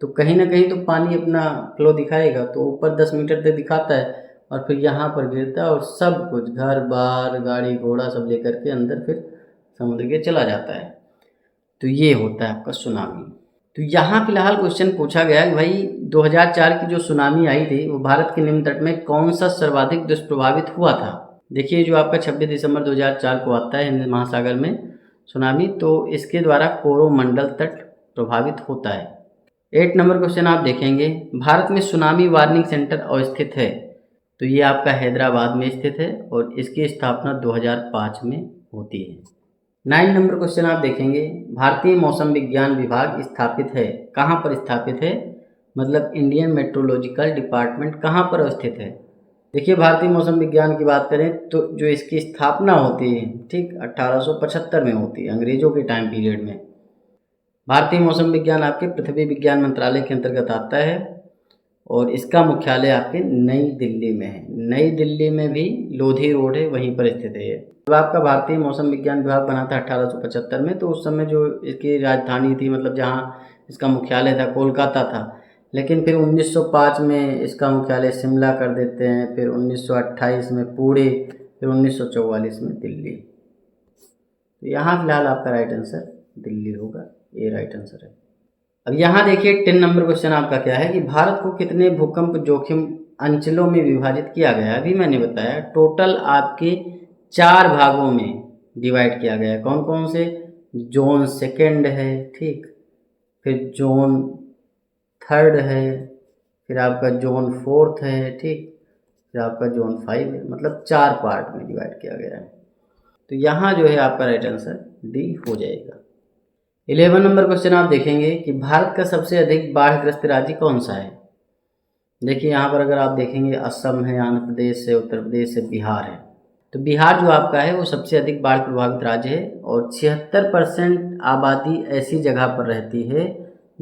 तो कहीं ना कहीं तो पानी अपना फ्लो दिखाएगा। तो ऊपर 10 मीटर तक दिखाता है और फिर यहाँ पर गिरता है और सब कुछ घर बार गाड़ी घोड़ा सब लेकर के अंदर फिर समुद्र के चला जाता है। तो ये होता है आपका सुनामी। तो यहाँ फिलहाल क्वेश्चन पूछा गया कि भाई 2004 की जो सुनामी आई थी वो भारत के निम्न तट में कौन सा सर्वाधिक दुष्प्रभावित हुआ था। देखिए जो आपका 26 दिसंबर 2004 को आता है हिंद महासागर में सुनामी, तो इसके द्वारा कोरोमंडल तट प्रभावित होता है। 8 नंबर क्वेश्चन आप देखेंगे, भारत में सुनामी वार्निंग सेंटर अवस्थित है। तो ये आपका हैदराबाद में स्थित है और इसकी स्थापना 2005 में होती है। 9 नंबर क्वेश्चन आप देखेंगे, भारतीय मौसम विज्ञान विभाग स्थापित है, कहाँ पर स्थापित है, मतलब इंडियन मेट्रोलॉजिकल डिपार्टमेंट कहाँ पर अवस्थित है। देखिए भारतीय मौसम विज्ञान की बात करें तो जो इसकी स्थापना होती है, ठीक, 1875 में होती है, अंग्रेजों के टाइम पीरियड में। भारतीय मौसम विज्ञान आपके पृथ्वी विज्ञान मंत्रालय के अंतर्गत आता है और इसका मुख्यालय आपके नई दिल्ली में है। नई दिल्ली में भी लोधी रोड है, वहीं पर स्थित है। जब आपका भारतीय मौसम विज्ञान विभाग बना था 1875 में, तो उस समय जो इसकी राजधानी थी, मतलब जहाँ इसका मुख्यालय था, कोलकाता था। लेकिन फिर 1905 में इसका मुख्यालय शिमला कर देते हैं, फिर 1928 में पुणे, फिर 1944 में दिल्ली। तो यहाँ फिलहाल आपका राइट आंसर दिल्ली होगा, ये राइट आंसर है। अब यहाँ देखिए 10 नंबर क्वेश्चन आपका क्या है कि भारत को कितने भूकंप जोखिम अंचलों में विभाजित किया गया है। अभी मैंने बताया टोटल आपके 4 भागों में डिवाइड किया गया है। कौन कौन से, जोन सेकंड है, ठीक, फिर जोन थर्ड है, फिर आपका जोन फोर्थ है, ठीक, फिर आपका जोन 5 है, मतलब 4 पार्ट में डिवाइड किया गया है। तो यहाँ जो है आपका राइट आंसर डी हो जाएगा। 11 नंबर क्वेश्चन आप देखेंगे कि भारत का सबसे अधिक बाढ़ग्रस्त राज्य कौन सा है। देखिए यहाँ पर अगर आप देखेंगे असम है, आंध्र प्रदेश है, उत्तर प्रदेश है, बिहार है। तो बिहार जो आपका है वो सबसे अधिक बाढ़ प्रभावित राज्य है और 76% आबादी ऐसी जगह पर रहती है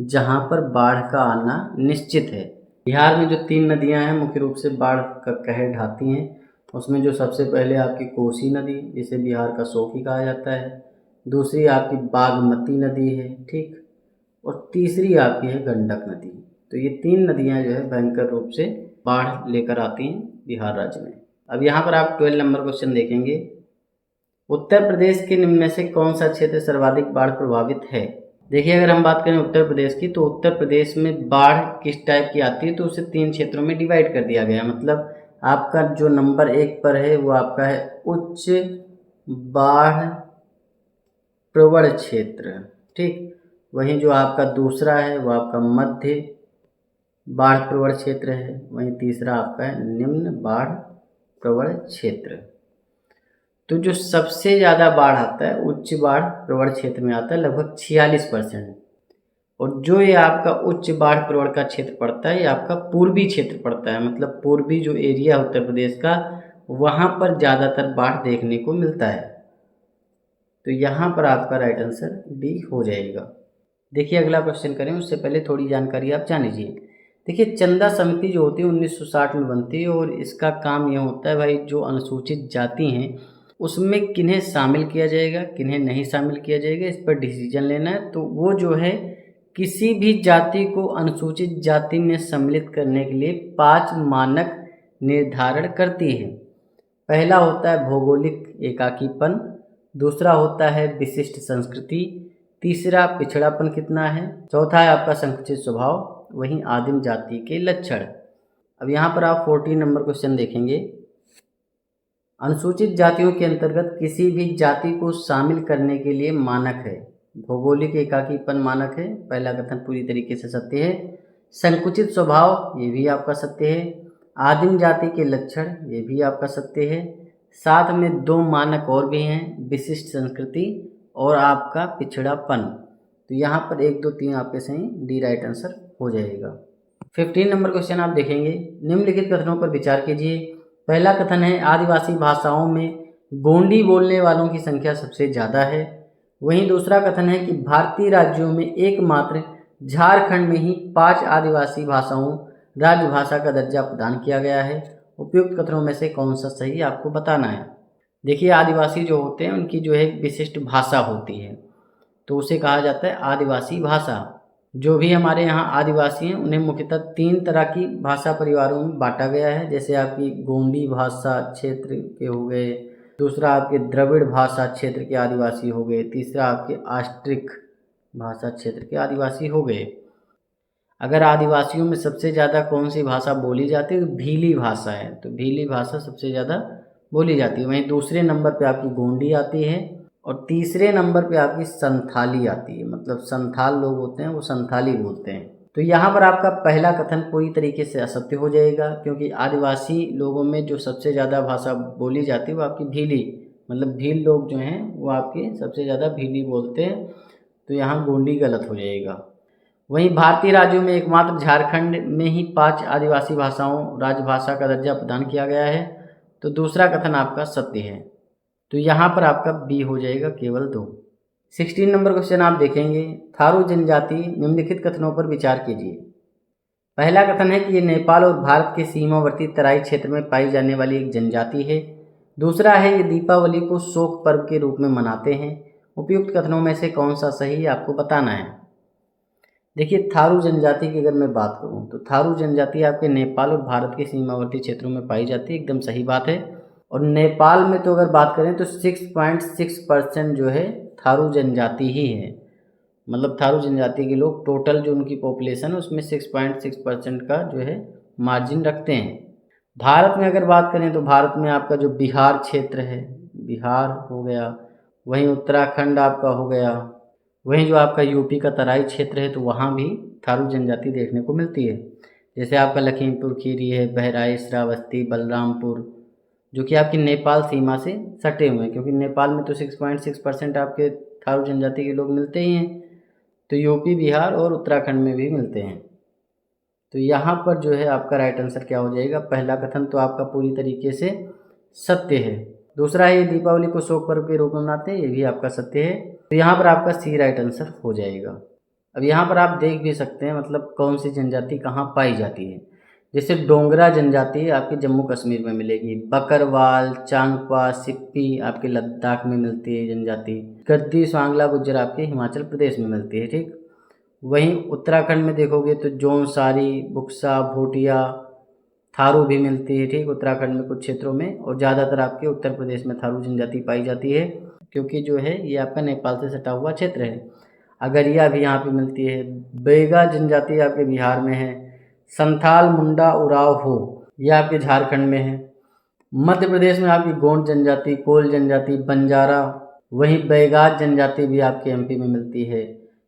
जहाँ पर बाढ़ का आना निश्चित है। बिहार में जो 3 नदियाँ हैं मुख्य रूप से बाढ़ का कहर ढाती हैं। उसमें जो सबसे पहले आपकी कोसी नदी, जिसे बिहार का शोकी कहा जाता है, दूसरी आपकी बागमती नदी है, ठीक, और तीसरी आपकी है गंडक नदी। तो ये 3 नदियाँ जो है भयंकर रूप से बाढ़ लेकर आती हैं बिहार राज्य में। अब यहाँ पर आप 12 नंबर क्वेश्चन देखेंगे, उत्तर प्रदेश के निम्न में से कौन सा क्षेत्र सर्वाधिक बाढ़ प्रभावित है। देखिए अगर हम बात करें उत्तर प्रदेश की, तो उत्तर प्रदेश में बाढ़ किस टाइप की आती है, तो उसे 3 क्षेत्रों में डिवाइड कर दिया गया। मतलब आपका जो नंबर 1 पर है वो आपका है उच्च बाढ़ प्रवण क्षेत्र, ठीक, वहीं जो आपका दूसरा है वो आपका मध्य बाढ़ प्रवण क्षेत्र है, वहीं तीसरा आपका है निम्न बाढ़ प्रवण क्षेत्र। तो जो सबसे ज़्यादा बाढ़ आता है उच्च बाढ़ प्रवण क्षेत्र में आता है, लगभग 46%। और जो ये आपका उच्च बाढ़ प्रवण का क्षेत्र पड़ता है ये आपका पूर्वी क्षेत्र पड़ता है, मतलब पूर्वी जो एरिया उत्तर प्रदेश का, वहाँ पर ज़्यादातर बाढ़ देखने को मिलता है। तो यहाँ पर आपका राइट आंसर डी हो जाएगा। देखिए अगला क्वेश्चन करें उससे पहले थोड़ी जानकारी आप जान लीजिए। देखिए चंदा समिति जो होती है 1960 में बनती है और इसका काम ये होता है भाई जो अनुसूचित जाति हैं उसमें किन्हें शामिल किया जाएगा, किन्हें नहीं शामिल किया जाएगा, इस पर डिसीजन लेना है। तो वो जो है किसी भी जाति को अनुसूचित जाति में सम्मिलित करने के लिए 5 मानक निर्धारण करती है। पहला होता है भौगोलिक एकाकीपन, दूसरा होता है विशिष्ट संस्कृति, तीसरा पिछड़ापन कितना है, चौथा है आपका संकुचित स्वभाव, वहीं आदिम जाति के लक्षण। अब यहाँ पर आप 14 नंबर क्वेश्चन देखेंगे। अनुसूचित जातियों के अंतर्गत किसी भी जाति को शामिल करने के लिए मानक है। भौगोलिक एकाकीपन मानक है, पहला कथन पूरी तरीके से सत्य है। संकुचित स्वभाव, ये भी आपका सत्य है। आदिम जाति के लक्षण, ये भी आपका सत्य है। साथ में 2 मानक और भी हैं, विशिष्ट संस्कृति और आपका पिछड़ापन। तो यहाँ पर 1, 2, 3 आपके सही, डी राइट आंसर हो जाएगा। 15 नंबर क्वेश्चन आप देखेंगे। निम्नलिखित कथनों पर विचार कीजिए। पहला कथन है आदिवासी भाषाओं में गोंडी बोलने वालों की संख्या सबसे ज़्यादा है। वहीं दूसरा कथन है कि भारतीय राज्यों में एकमात्र झारखंड में ही 5 आदिवासी भाषाओं राजभाषा का दर्जा प्रदान किया गया है। उपयुक्त कथनों में से कौन सा सही आपको बताना है। देखिए, आदिवासी जो होते हैं उनकी जो है विशिष्ट भाषा होती है, तो उसे कहा जाता है आदिवासी भाषा। जो भी हमारे यहाँ आदिवासी हैं उन्हें मुख्यतः 3 तरह की भाषा परिवारों में बांटा गया है। जैसे आपकी गोंडी भाषा क्षेत्र के हो गए, दूसरा आपके द्रविड़ भाषा क्षेत्र के आदिवासी हो गए, तीसरा आपके आस्ट्रिक भाषा क्षेत्र के आदिवासी हो गए। अगर आदिवासियों में सबसे ज़्यादा कौन सी भाषा बोली जाती है, तो भीली भाषा है, तो भीली भाषा सबसे ज़्यादा बोली जाती है। वहीं दूसरे नंबर पे आपकी गोंडी आती है और तीसरे नंबर पे आपकी संथाली आती है। मतलब संथाल लोग होते हैं वो संथाली बोलते हैं। तो यहाँ पर आपका पहला कथन पूरी तरीके से असत्य हो जाएगा, क्योंकि आदिवासी लोगों में जो सबसे ज़्यादा भाषा बोली जाती है वो आपकी भीली, मतलब भील लोग जो हैं वो आपके सबसे ज़्यादा भीली बोलते हैं। तो यहाँ गोंडी गलत हो जाएगा। वहीं भारतीय राज्यों में एकमात्र झारखंड में ही 5 आदिवासी भाषाओं राजभाषा का दर्जा प्रदान किया गया है, तो दूसरा कथन आपका सत्य है। तो यहाँ पर आपका बी हो जाएगा, केवल 2। 16 नंबर क्वेश्चन आप देखेंगे। थारू जनजाति, निम्नलिखित कथनों पर विचार कीजिए। पहला कथन है कि ये नेपाल और भारत के सीमावर्ती तराई क्षेत्र में पाई जाने वाली एक जनजाति है। दूसरा है ये दीपावली को शोक पर्व के रूप में मनाते हैं। उपयुक्त कथनों में से कौन सा सही आपको बताना है। देखिए, थारू जनजाति की अगर मैं बात करूं तो थारू जनजाति आपके नेपाल और भारत के सीमावर्ती क्षेत्रों में पाई जाती है, एकदम सही बात है। और नेपाल में तो अगर बात करें तो 6.6% जो है थारू जनजाति ही है। मतलब थारू जनजाति के लोग टोटल जो उनकी पॉपुलेशन है उसमें 6.6% का जो है मार्जिन रखते हैं। भारत में अगर बात करें तो भारत में आपका जो बिहार क्षेत्र है, बिहार हो गया, वहीं उत्तराखंड आपका हो गया, वहीं जो आपका यूपी का तराई क्षेत्र है तो वहाँ भी थारू जनजाति देखने को मिलती है। जैसे आपका लखीमपुर खीरी है, बहराइच, श्रावस्ती, बलरामपुर, जो कि आपकी नेपाल सीमा से सटे हुए हैं, क्योंकि नेपाल में तो 6.6% आपके थारू जनजाति के लोग मिलते ही हैं, तो यूपी, बिहार और उत्तराखंड में भी मिलते हैं। तो यहाँ पर जो है आपका राइट आंसर क्या हो जाएगा। पहला कथन तो आपका पूरी तरीके से सत्य है। दूसरा है दीपावली को शोक पर्व के रूप में मनाते हैं, ये भी आपका सत्य है। तो यहाँ पर आपका सी राइट आंसर हो जाएगा। अब यहाँ पर आप देख भी सकते हैं मतलब कौन सी जनजाति कहाँ पाई जाती है। जैसे डोंगरा जनजाति आपके जम्मू कश्मीर में मिलेगी, बकरवाल, चांगपा, सिप्पी आपके लद्दाख में मिलती है जनजाति, गद्दी, स्वांगला, गुज्जर आपके हिमाचल प्रदेश में मिलती है, ठीक। वहीं उत्तराखंड में देखोगे तो जौनसारी, बुक्सा, भोटिया, थारू भी मिलती है, ठीक, उत्तराखंड में कुछ क्षेत्रों में। और ज़्यादातर आपके उत्तर प्रदेश में थारू जनजाति पाई जाती है, क्योंकि जो है ये आपका नेपाल से सटा हुआ क्षेत्र है। अगरिया भी यहाँ पे मिलती है। बैगा जनजाति आपके बिहार में है। संथाल, मुंडा, उराव हो ये आपके झारखंड में है। मध्य प्रदेश में आपकी गोंड जनजाति, कोल जनजाति, बंजारा, वहीं बैगाज जनजाति भी आपके एमपी में मिलती है।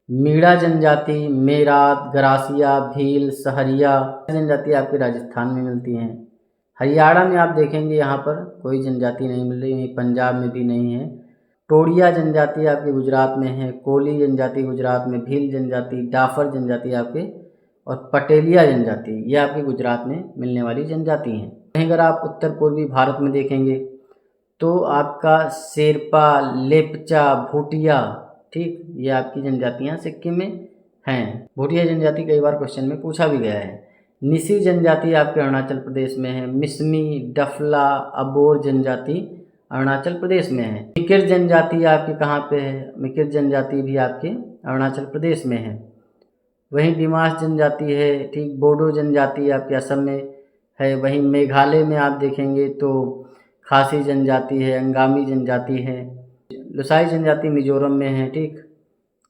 मीणा जनजाति, मेरात, गरासिया, भील, सहरिया जनजाति आपके राजस्थान में मिलती हैं। हरियाणा में आप देखेंगे यहाँ पर कोई जनजाति नहीं मिल रही, पंजाब में भी नहीं है। टोडिया जनजाति आपके गुजरात में है। कोली जनजाति गुजरात में, भील जनजाति, डाफर जनजाति आपके, और पटेलिया जनजाति ये आपके गुजरात में मिलने वाली जनजाति हैं। अगर आप उत्तर पूर्वी भारत में देखेंगे तो आपका शेरपा, लेपचा, भूटिया, ठीक, ये आपकी जनजातियाँ सिक्किम में हैं। भूटिया जनजाति कई बार क्वेश्चन में पूछा भी गया है। निसी जनजाति आपके अरुणाचल प्रदेश में है। मिसमी, डफला, अबोर जनजाति अरुणाचल प्रदेश में है। मिकिर जनजाति आपके कहाँ पे है, मिकिर जनजाति भी आपके अरुणाचल प्रदेश में है। वहीं दिमास जनजाति है, ठीक, बोडो जनजाति आपके असम में है। वहीं मेघालय में आप देखेंगे तो खासी जनजाति है, अंगामी जनजाति है। लुसाई जनजाति मिजोरम में है, ठीक।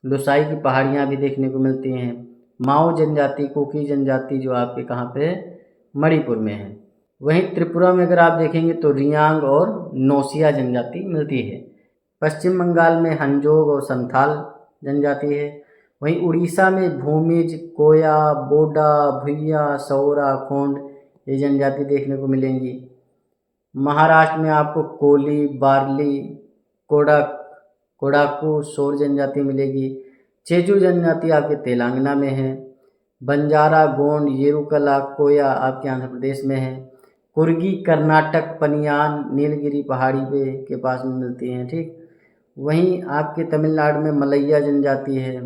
लुसाई की पहाड़ियाँ भी देखने को मिलती हैं। माओ जनजाति, कुकी जनजाति जो आपके कहाँ पे है, मणिपुर में है। वहीं त्रिपुरा में अगर आप देखेंगे तो रियांग और नोसिया जनजाति मिलती है। पश्चिम बंगाल में हंजोग और संथाल जनजाति है। वहीं उड़ीसा में भूमिज, कोया, बोडा, भुइया, सौरा, खोंड ये जनजाति देखने को मिलेंगी। महाराष्ट्र में आपको कोली, बार्ली, कोडाकू, शोर जनजाति मिलेगी। चेजू जनजाति आपके तेलंगाना में है। बंजारा, गोंड, येरुकला, कोया आपके आंध्र प्रदेश में है। कुर्गी कर्नाटक, पनियान नीलगिरी पहाड़ी पे के पास में मिलती हैं। ठीक, वहीं आपके तमिलनाडु में मलैया जनजाति है।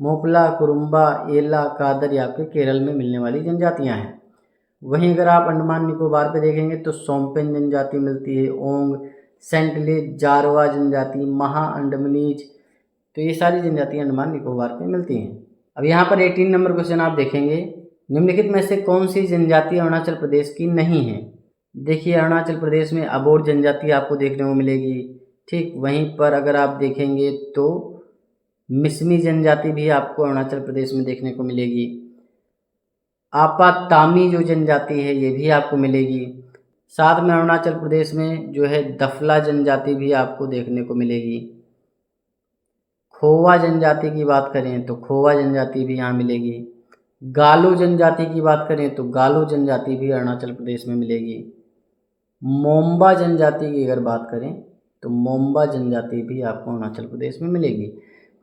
मोपला, कुरुम्बा, एला, कादर आपके केरल में मिलने वाली जनजातियां हैं। वहीं अगर आप अंडमान निकोबार पे देखेंगे तो सोम्पेन जनजाति मिलती है। ओंग, सेंटले, जारवा जनजाति, महा अंडमनीज, तो ये सारी जनजातियां अंडमान निकोबार पे मिलती हैं। अब यहाँ पर 18 नंबर क्वेश्चन आप देखेंगे, निम्नलिखित में से कौन सी जनजाति अरुणाचल प्रदेश की नहीं है। देखिए अरुणाचल प्रदेश में अबोर जनजाति आपको देखने को मिलेगी। ठीक, वहीं पर अगर आप देखेंगे तो मिसमी जनजाति भी आपको अरुणाचल प्रदेश में देखने को मिलेगी। आपा तामी जो जनजाति है ये भी आपको मिलेगी। साथ में अरुणाचल प्रदेश में जो है दफला जनजाति भी आपको देखने को मिलेगी। खोवा जनजाति की बात करें तो खोवा जनजाति भी यहाँ मिलेगी। गालो जनजाति की बात करें तो गालो जनजाति भी अरुणाचल प्रदेश में मिलेगी। मोम्बा जनजाति की अगर बात करें तो मोम्बा जनजाति भी आपको अरुणाचल प्रदेश में मिलेगी।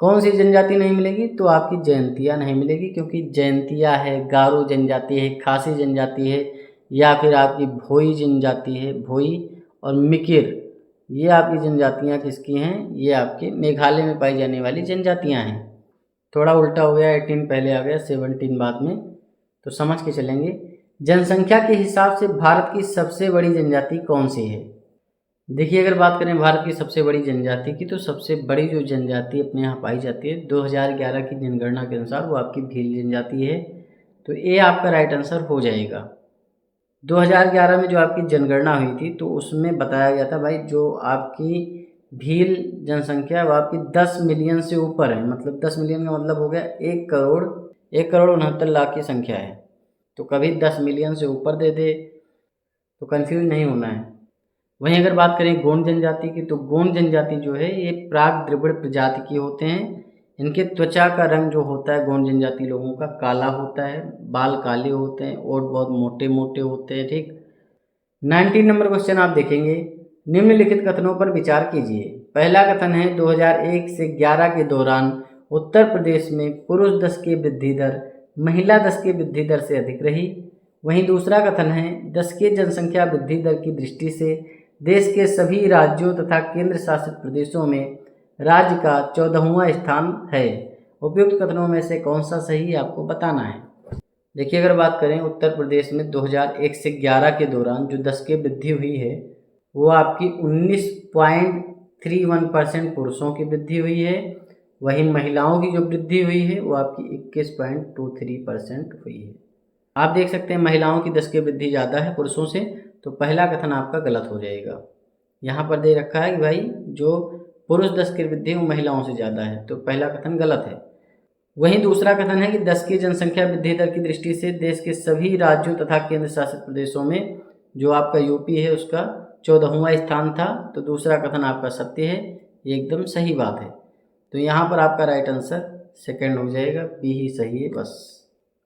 कौन सी जनजाति नहीं मिलेगी, तो आपकी जयंतिया नहीं मिलेगी, क्योंकि जयंतिया है, गारो जनजाति है, खासी जनजाति है, या फिर आपकी भोई जनजाति है। भोई और मिकिर ये आपकी जनजातियाँ किसकी हैं, ये आपके मेघालय में पाई जाने वाली जनजातियाँ हैं। थोड़ा उल्टा हो गया, 18 पहले आ गया, 17 बाद में, तो समझ के चलेंगे। जनसंख्या के हिसाब से भारत की सबसे बड़ी जनजाति कौन सी है। देखिए अगर बात करें भारत की सबसे बड़ी जनजाति की, तो सबसे बड़ी जो जनजाति अपने यहाँ पाई जाती है 2011 की जनगणना के अनुसार वो आपकी भील जनजाति है। तो ये आपका राइट आंसर हो जाएगा। 2011 में जो आपकी जनगणना हुई थी तो उसमें बताया गया था भाई जो आपकी भील जनसंख्या वो आपकी 10 मिलियन से ऊपर है। मतलब 10 मिलियन का मतलब हो गया 1,69,00,000 की संख्या है। तो कभी 10 मिलियन से ऊपर दे दे तो कंफ्यूज नहीं होना है। वहीं अगर बात करें गोंड जनजाति की, तो गोंड जनजाति जो है ये प्राग द्रविड़ प्रजाति के होते हैं। इनके त्वचा का रंग जो होता है गोंड जनजाति लोगों का काला होता है, बाल काले होते हैं और बहुत मोटे मोटे होते हैं। ठीक, 19 नंबर क्वेश्चन आप देखेंगे, निम्नलिखित कथनों पर विचार कीजिए। पहला कथन है 2001 से 11 के दौरान उत्तर प्रदेश में पुरुष 10 की वृद्धि दर महिला 10 की वृद्धि दर से अधिक रही। वहीं दूसरा कथन है 10 की जनसंख्या वृद्धि दर की दृष्टि से देश के सभी राज्यों तथा केंद्र शासित प्रदेशों में राज्य का 14वां स्थान है। उपयुक्त कथनों में से कौन सा सही आपको बताना है। देखिए अगर बात करें उत्तर प्रदेश में 2001 से 11 के दौरान जो 10 की वृद्धि हुई है वो आपकी 19.31% पुरुषों की वृद्धि हुई है। वहीं महिलाओं की जो वृद्धि हुई है वो आपकी 21.23% हुई है। आप देख सकते हैं महिलाओं की 10 की वृद्धि ज़्यादा है पुरुषों से, तो पहला कथन आपका गलत हो जाएगा। यहाँ पर दे रखा है कि भाई जो पुरुष 10 की वृद्धि वो महिलाओं से ज़्यादा है, तो पहला कथन गलत है। वहीं दूसरा कथन है कि 10 की जनसंख्या वृद्धि दर की दृष्टि से देश के सभी राज्यों तथा केंद्र शासित प्रदेशों में जो आपका यूपी है उसका 14वां स्थान था, तो दूसरा कथन आपका सत्य है, ये एकदम सही बात है। तो यहाँ पर आपका राइट आंसर सेकंड हो जाएगा, बी ही सही है बस।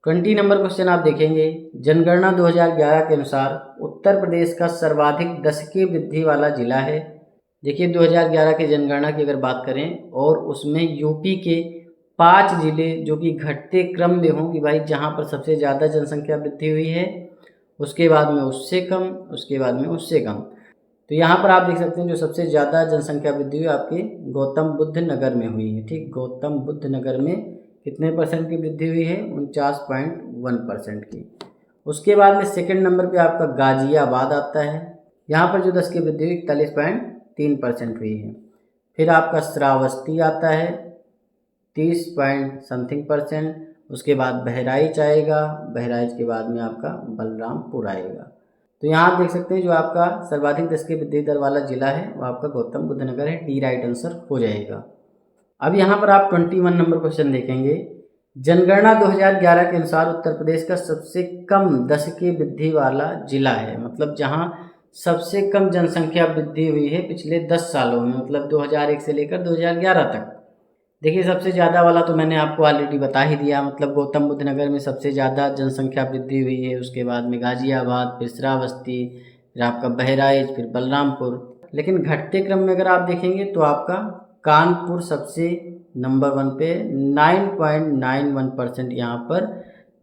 20 नंबर क्वेश्चन आप देखेंगे, जनगणना 2011 के अनुसार उत्तर प्रदेश का सर्वाधिक 10 की वृद्धि वाला जिला है। देखिए 2011 के जनगणना की अगर बात करें और उसमें यूपी के 5 जिले जो कि घटते क्रम में हों कि भाई जहाँ पर सबसे ज़्यादा जनसंख्या वृद्धि हुई है, उसके बाद में उससे कम, उसके बाद में उससे कम। तो यहाँ पर आप देख सकते हैं जो सबसे ज़्यादा जनसंख्या वृद्धि हुई आपके गौतम बुद्ध नगर में हुई है। ठीक, गौतम बुद्ध नगर में कितने परसेंट की वृद्धि हुई है, 49.1% की। उसके बाद में सेकंड नंबर पे आपका गाजियाबाद आता है, यहाँ पर जो 10 की वृद्धि हुई 41.3% हुई है। फिर आपका श्रावस्ती आता है 30.something%। उसके बाद बहराइच आएगा, बहराइच के बाद में आपका बलरामपुर आएगा। तो यहाँ आप देख सकते हैं जो आपका सर्वाधिक 10 की वृद्धि दर वाला जिला है वो आपका गौतम बुद्ध नगर है, डी राइट आंसर हो जाएगा। अब यहाँ पर आप 21 नंबर क्वेश्चन देखेंगे। जनगणना 2011 के अनुसार उत्तर प्रदेश का सबसे कम दशकीय वृद्धि वाला जिला है, मतलब जहाँ सबसे कम जनसंख्या वृद्धि हुई है पिछले 10 सालों में, मतलब 2001 से लेकर 2011 तक। देखिए सबसे ज़्यादा वाला तो मैंने आपको ऑलरेडी बता ही दिया, मतलब गौतम बुद्ध नगर में सबसे ज़्यादा जनसंख्या वृद्धि हुई है। उसके बाद में गाजियाबाद, फिर श्रावस्ती, फिर आपका बहराइच, फिर बलरामपुर। लेकिन घटते क्रम में अगर आप देखेंगे तो आपका कानपुर सबसे नंबर 1 पे 9.91% यहाँ पर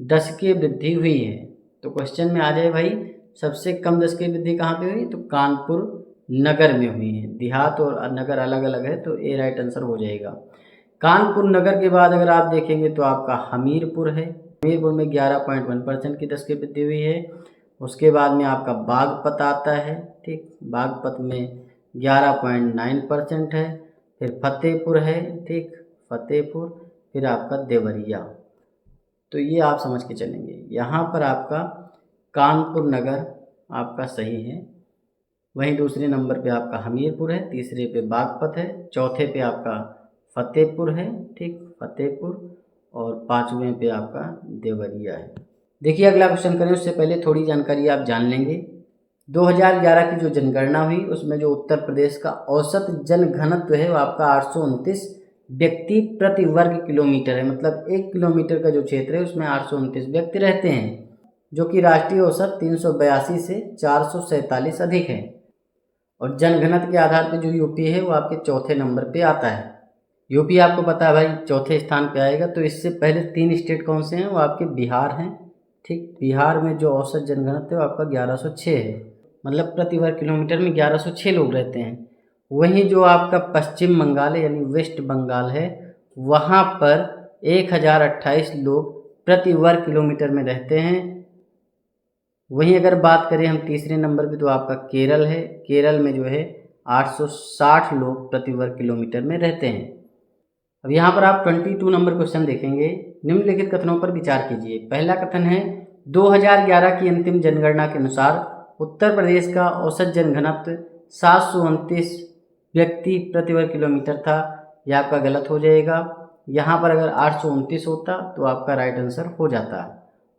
दशकीय वृद्धि हुई है। तो क्वेश्चन में आ जाए भाई सबसे कम दशकीय वृद्धि कहाँ पे हुई, तो कानपुर नगर में हुई है। देहात और नगर अलग अलग है, तो ए राइट आंसर हो जाएगा। कानपुर नगर के बाद अगर आप देखेंगे तो आपका हमीरपुर है। हमीरपुर में 11.1% की दशकीय वृद्धि हुई है। उसके बाद में आपका बागपत आता है, ठीक, बागपत में 11.9% है। फिर फतेहपुर है, ठीक, फतेहपुर, फिर आपका देवरिया। तो ये आप समझ के चलेंगे, यहाँ पर आपका कानपुर नगर आपका सही है। वहीं दूसरे नंबर पे आपका हमीरपुर है, तीसरे पे बागपत है, चौथे पे आपका फतेहपुर है, ठीक, फतेहपुर, और पाँचवें पे आपका देवरिया है। देखिए अगला क्वेश्चन करें उससे पहले थोड़ी जानकारी आप जान लेंगे। 2011 की जो जनगणना हुई उसमें जो उत्तर प्रदेश का औसत जनघनत्व है वो आपका 829 व्यक्ति प्रति वर्ग किलोमीटर है, मतलब 1 किलोमीटर का जो क्षेत्र है उसमें 829 व्यक्ति रहते हैं, जो कि राष्ट्रीय औसत 382 से 447 अधिक है। और जनघनत्व के आधार पर जो यूपी है वो आपके चौथे नंबर पे आता है। यूपी आपको पता है भाई चौथे स्थान पे आएगा। तो इससे पहले 3 स्टेट कौन से हैं, वो आपके बिहार हैं, ठीक, बिहार में जो औसत जनघनत्व है वो आपका 1106 है, मतलब प्रति वर्ग किलोमीटर में 1106 लोग रहते हैं। वहीं जो आपका पश्चिम बंगाल है यानी वेस्ट बंगाल है, वहाँ पर 1028 लोग प्रति वर्ग किलोमीटर में रहते हैं। वहीं अगर बात करें हम तीसरे नंबर पे तो आपका केरल है। केरल में जो है 860 लोग प्रति वर्ग किलोमीटर में रहते हैं। अब यहाँ पर आप 22 नंबर क्वेश्चन देखेंगे। निम्नलिखित कथनों पर विचार कीजिए। पहला कथन है 2011 की अंतिम जनगणना के अनुसार उत्तर प्रदेश का औसत जनघनत्व 729 व्यक्ति प्रति वर्ग किलोमीटर था। यह आपका गलत हो जाएगा। यहाँ पर अगर 829 होता तो आपका राइट आंसर हो जाता।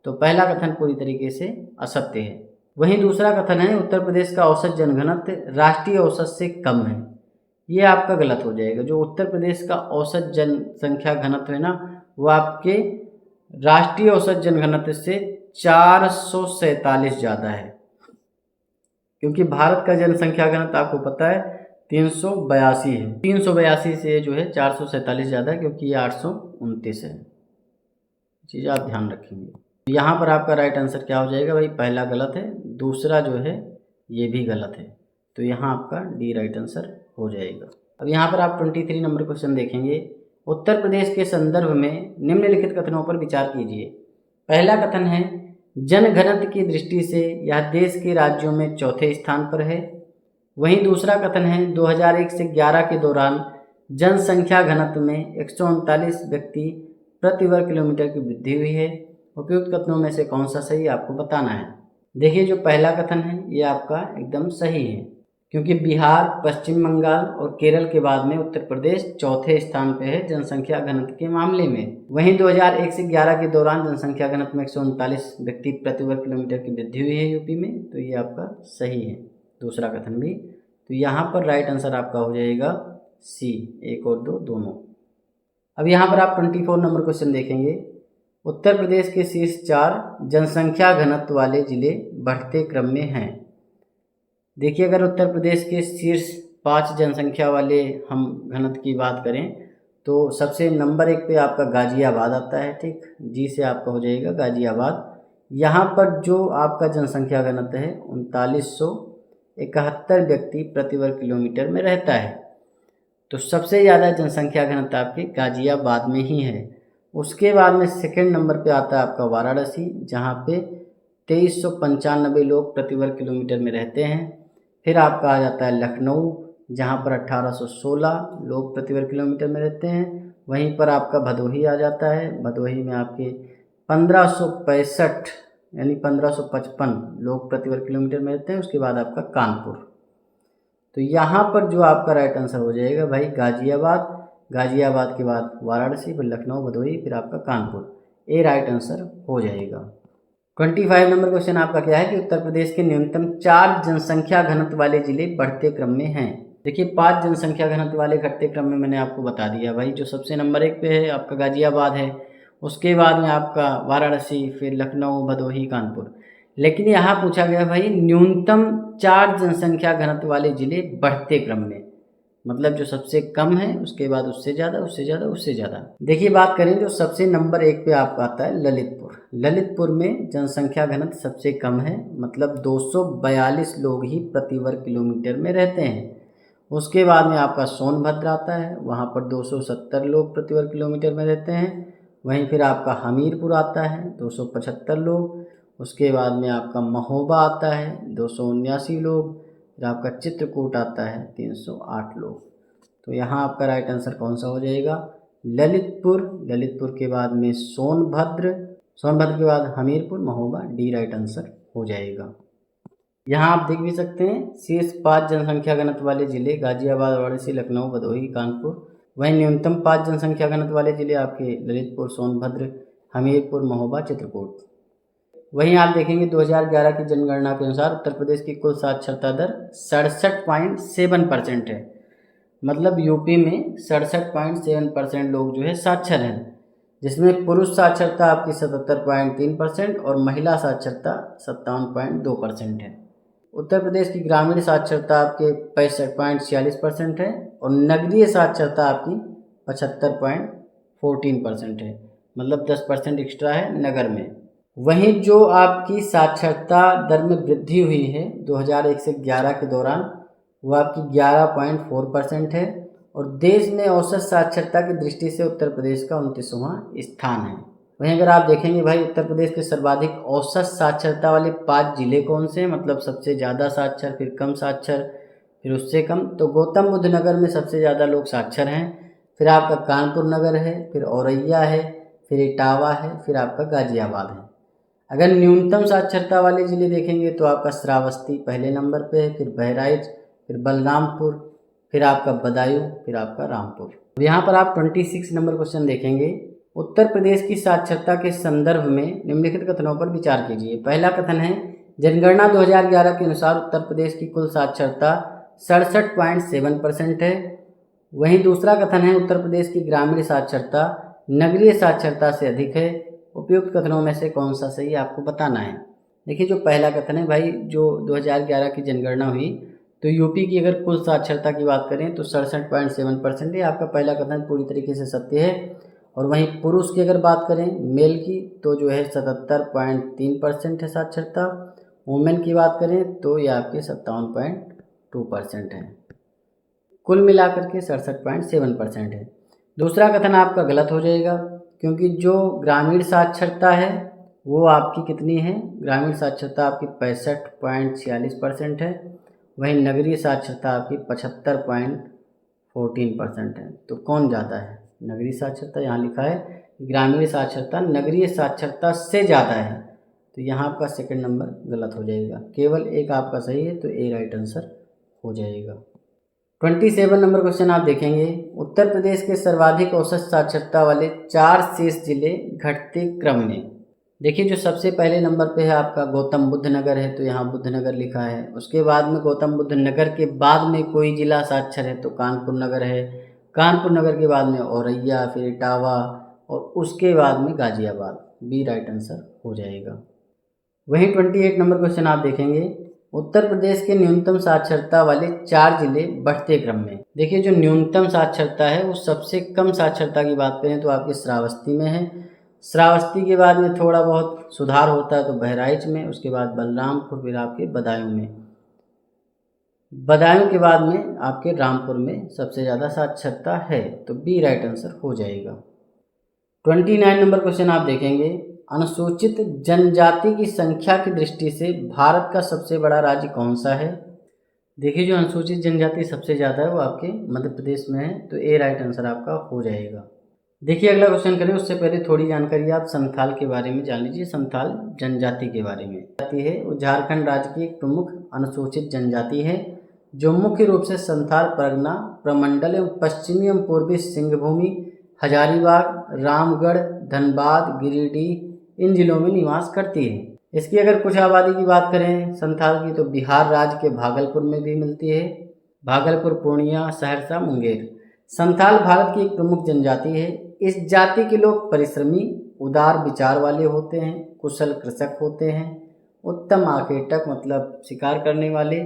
तो पहला कथन पूरी तरीके से असत्य है। वहीं दूसरा कथन है उत्तर प्रदेश का औसत जनघनत्व राष्ट्रीय औसत से कम है। ये आपका गलत हो जाएगा। जो उत्तर प्रदेश का औसत जनसंख्या घनत्व है ना, वो आपके राष्ट्रीय औसत जनघनत्व से 447 ज़्यादा है, क्योंकि भारत का जनसंख्या घनत्व आपको पता है 382 है। 382 से जो है 447 ज़्यादा है, क्योंकि ये 829 है। चीज़ आप ध्यान रखेंगे। यहाँ पर आपका राइट आंसर क्या हो जाएगा भाई, पहला गलत है, दूसरा जो है ये भी गलत है। तो यहाँ आपका डी राइट आंसर हो जाएगा। अब यहाँ पर आप 23 नंबर क्वेश्चन देखेंगे। उत्तर प्रदेश के संदर्भ में निम्नलिखित कथनों पर विचार कीजिए। पहला कथन है जनघनत्व की दृष्टि से यह देश के राज्यों में चौथे स्थान पर है। वहीं दूसरा कथन है 2001 से 11 के दौरान जनसंख्या घनत्व में 139 व्यक्ति प्रति वर्ग किलोमीटर की वृद्धि हुई है। उपयुक्त कथनों में से कौन सा सही आपको बताना है। देखिए जो पहला कथन है ये आपका एकदम सही है, क्योंकि बिहार, पश्चिम बंगाल और केरल के बाद में उत्तर प्रदेश चौथे स्थान पे है जनसंख्या घनत्व के मामले में। वहीं 2001 से 11 के दौरान जनसंख्या घनत्व में 139 व्यक्ति प्रति वर्ग किलोमीटर की वृद्धि हुई है यूपी में। तो ये आपका सही है, दूसरा कथन भी। तो यहाँ पर राइट आंसर आपका हो जाएगा सी, 1 और 2 दोनों। अब यहाँ पर आप 24 नंबर क्वेश्चन देखेंगे। उत्तर प्रदेश के शीर्ष 4 जनसंख्या घनत्व वाले जिले बढ़ते क्रम में हैं। देखिए अगर उत्तर प्रदेश के शीर्ष 5 जनसंख्या वाले हम घनत्व की बात करें तो सबसे नंबर 1 पे आपका गाजियाबाद आता है, ठीक, जी से आपका हो जाएगा गाजियाबाद। यहाँ पर जो आपका जनसंख्या घनत्व है 3971 व्यक्ति प्रति वर्ग किलोमीटर में रहता है। तो सबसे ज़्यादा जनसंख्या घनत्व आपके गाजियाबाद में ही है। उसके बाद में सेकंड नंबर पे आता है आपका वाराणसी, जहाँ पे 2395 लोग प्रति वर्ग किलोमीटर में रहते हैं। फिर आपका आ जाता है लखनऊ, जहाँ पर 1816 लोग प्रति वर्ग किलोमीटर में रहते हैं। वहीं पर आपका भदोही आ जाता है। भदोही में आपके 1565 यानी 1555 लोग प्रति वर्ग किलोमीटर में रहते हैं। उसके बाद आपका कानपुर। तो यहाँ पर जो आपका राइट आंसर हो जाएगा भाई गाजियाबाद, गाजियाबाद के बाद वाराणसी, फिर लखनऊ, भदोही, फिर आपका कानपुर। ए राइट आंसर हो जाएगा। 25 नंबर क्वेश्चन आपका क्या है कि उत्तर प्रदेश के न्यूनतम 4 जनसंख्या घनत्व वाले जिले बढ़ते क्रम में हैं। देखिए 5 जनसंख्या घनत्व वाले घटते क्रम में मैंने आपको बता दिया भाई। जो सबसे नंबर 1 पे है आपका गाजियाबाद है, उसके बाद में आपका वाराणसी, फिर लखनऊ, भदोही, कानपुर। लेकिन यहाँ पूछा गया भाई न्यूनतम 4 जनसंख्या घनत्व वाले जिले बढ़ते क्रम में, मतलब जो सबसे कम है उसके बाद उससे ज़्यादा, उससे ज़्यादा, उससे ज़्यादा। देखिए बात करें जो सबसे नंबर 1 पे आपका आता है ललितपुर। ललितपुर में जनसंख्या घनत्व सबसे कम है, मतलब 242 लोग ही प्रति वर्ग किलोमीटर में रहते हैं। उसके बाद में आपका सोनभद्र आता है, वहाँ पर 270 लोग प्रति वर्ग किलोमीटर में रहते हैं। वहीं फिर आपका हमीरपुर आता है 275 लोग। उसके बाद में आपका महोबा आता है 279 लोग। फिर आपका चित्रकूट आता है 308 लोग। तो यहाँ आपका राइट आंसर कौन सा हो जाएगा? ललितपुर। ललितपुर के बाद में सोनभद्र, सोनभद्र के बाद Hamirpur, Mahoba. D right answer हो जाएगा। यहाँ आप देख भी सकते हैं शीर्ष 5 जनसंख्या घनत्व वाले जिले गाजियाबाद, वाराणसी, लखनऊ, भदोही, कानपुर। वहीं न्यूनतम 5 जनसंख्या घनत्व वाले जिले आपके ललितपुर, सोनभद्र, हमीरपुर, महोबा, चित्रकूट। वहीं आप देखेंगे 2011 की जनगणना के अनुसार उत्तर प्रदेश की कुल साक्षरता दर 67.7% है। मतलब यूपी में 67.7% लोग जो है साक्षर हैं, जिसमें पुरुष साक्षरता आपकी 77.3% और महिला साक्षरता 57.2% है। उत्तर प्रदेश की ग्रामीण साक्षरता आपके 65.46% है और नगरीय साक्षरता आपकी 75.14% है, मतलब 10% एक्स्ट्रा है नगर में। वहीं जो आपकी साक्षरता दर में वृद्धि हुई है 2001 से 11 के दौरान, वो आपकी 11.4% है और देश में औसत साक्षरता की दृष्टि से उत्तर प्रदेश का 29वां स्थान है। वहीं अगर आप देखेंगे भाई उत्तर प्रदेश के सर्वाधिक औसत साक्षरता वाले 5 जिले कौन से हैं, मतलब सबसे ज़्यादा साक्षर, फिर कम साक्षर, फिर उससे कम, तो गौतम बुद्ध नगर में सबसे ज़्यादा लोग साक्षर हैं। फिर आपका कानपुर नगर है, फिर औरैया है, फिर इटावा है, फिर आपका गाजियाबाद है। अगर न्यूनतम साक्षरता वाले जिले देखेंगे तो आपका श्रावस्ती पहले नंबर पे है, फिर बहराइच, फिर बलरामपुर, फिर आपका बदायूं, फिर आपका रामपुर। तो यहाँ पर आप 26 नंबर क्वेश्चन देखेंगे। उत्तर प्रदेश की साक्षरता के संदर्भ में निम्नलिखित कथनों पर विचार कीजिए। पहला कथन है जनगणना 2011 के अनुसार उत्तर प्रदेश की कुल साक्षरता 67.7% है। वहीं दूसरा कथन है उत्तर प्रदेश की ग्रामीण साक्षरता नगरीय साक्षरता से अधिक है। उपयुक्त कथनों में से कौन सा सही आपको बताना है। देखिए जो पहला कथन है भाई, जो 2011 की जनगणना हुई तो यूपी की अगर कुल साक्षरता की बात करें तो 67.7% है। आपका पहला कथन पूरी तरीके से सत्य है। और वहीं पुरुष की अगर बात करें मेल की तो जो है 77.3% है साक्षरता। वुमेन की बात करें तो ये आपके 57.2% है। कुल मिलाकर के 67.7% है। दूसरा कथन आपका गलत हो जाएगा, क्योंकि जो ग्रामीण साक्षरता है वो आपकी कितनी है? ग्रामीण साक्षरता आपकी 65.46% है। वहीं नगरीय साक्षरता आपकी 75.14% है। तो कौन ज़्यादा है? नगरीय साक्षरता। यहाँ लिखा है ग्रामीण साक्षरता नगरीय साक्षरता से ज़्यादा है, तो यहाँ आपका सेकंड नंबर गलत हो जाएगा। केवल एक आपका सही है, तो ए राइट आंसर हो जाएगा। 27 नंबर क्वेश्चन आप देखेंगे। उत्तर प्रदेश के सर्वाधिक औसत साक्षरता वाले 4 शेष जिले घटते क्रम में। देखिए जो सबसे पहले नंबर पे है आपका गौतम बुद्ध नगर है, तो यहाँ बुद्ध नगर लिखा है। उसके बाद में गौतम बुद्ध नगर के बाद में कोई जिला साक्षर है तो कानपुर नगर है। कानपुर नगर के बाद में औरैया, फिर इटावा और उसके बाद में गाजियाबाद। बी राइट आंसर हो जाएगा। वहीं 28 नंबर क्वेश्चन आप देखेंगे। उत्तर प्रदेश के न्यूनतम साक्षरता वाले 4 जिले बढ़ते क्रम में। देखिए जो न्यूनतम साक्षरता है वो सबसे कम साक्षरता की बात करें तो आपकी श्रावस्ती में है। श्रावस्ती के बाद में थोड़ा बहुत सुधार होता है तो बहराइच में, उसके बाद बलरामपुर, फिर आपके बदायूं में। बदायूं के बाद में आपके रामपुर में सबसे ज़्यादा साक्षरता है, तो बी राइट आंसर हो जाएगा। 29 नंबर क्वेश्चन आप देखेंगे। अनुसूचित जनजाति की संख्या की दृष्टि से भारत का सबसे बड़ा राज्य कौन सा है? देखिए जो अनुसूचित जनजाति सबसे ज़्यादा है वो आपके मध्य प्रदेश में है, तो ए राइट आंसर आपका हो जाएगा। देखिए अगला क्वेश्चन करें उससे पहले थोड़ी जानकारी आप संथाल के बारे में जान लीजिए। संथाल जनजाति के बारे में जाति है वो झारखंड राज्य की एक प्रमुख अनुसूचित जनजाति है, जो मुख्य रूप से संथाल परगना प्रमंडल एवं पश्चिमी एवं पूर्वी सिंहभूमि, हजारीबाग, रामगढ़, धनबाद, गिरिडीह इन जिलों में निवास करती है। इसकी अगर कुछ आबादी की बात करें संथाल की तो बिहार राज्य के भागलपुर में भी मिलती है, भागलपुर, पूर्णिया, सहरसा, मुंगेर। संथाल भारत की एक प्रमुख जनजाति है। इस जाति के लोग परिश्रमी, उदार विचार वाले होते हैं, कुशल कृषक होते हैं, उत्तम आखेटक मतलब शिकार करने वाले।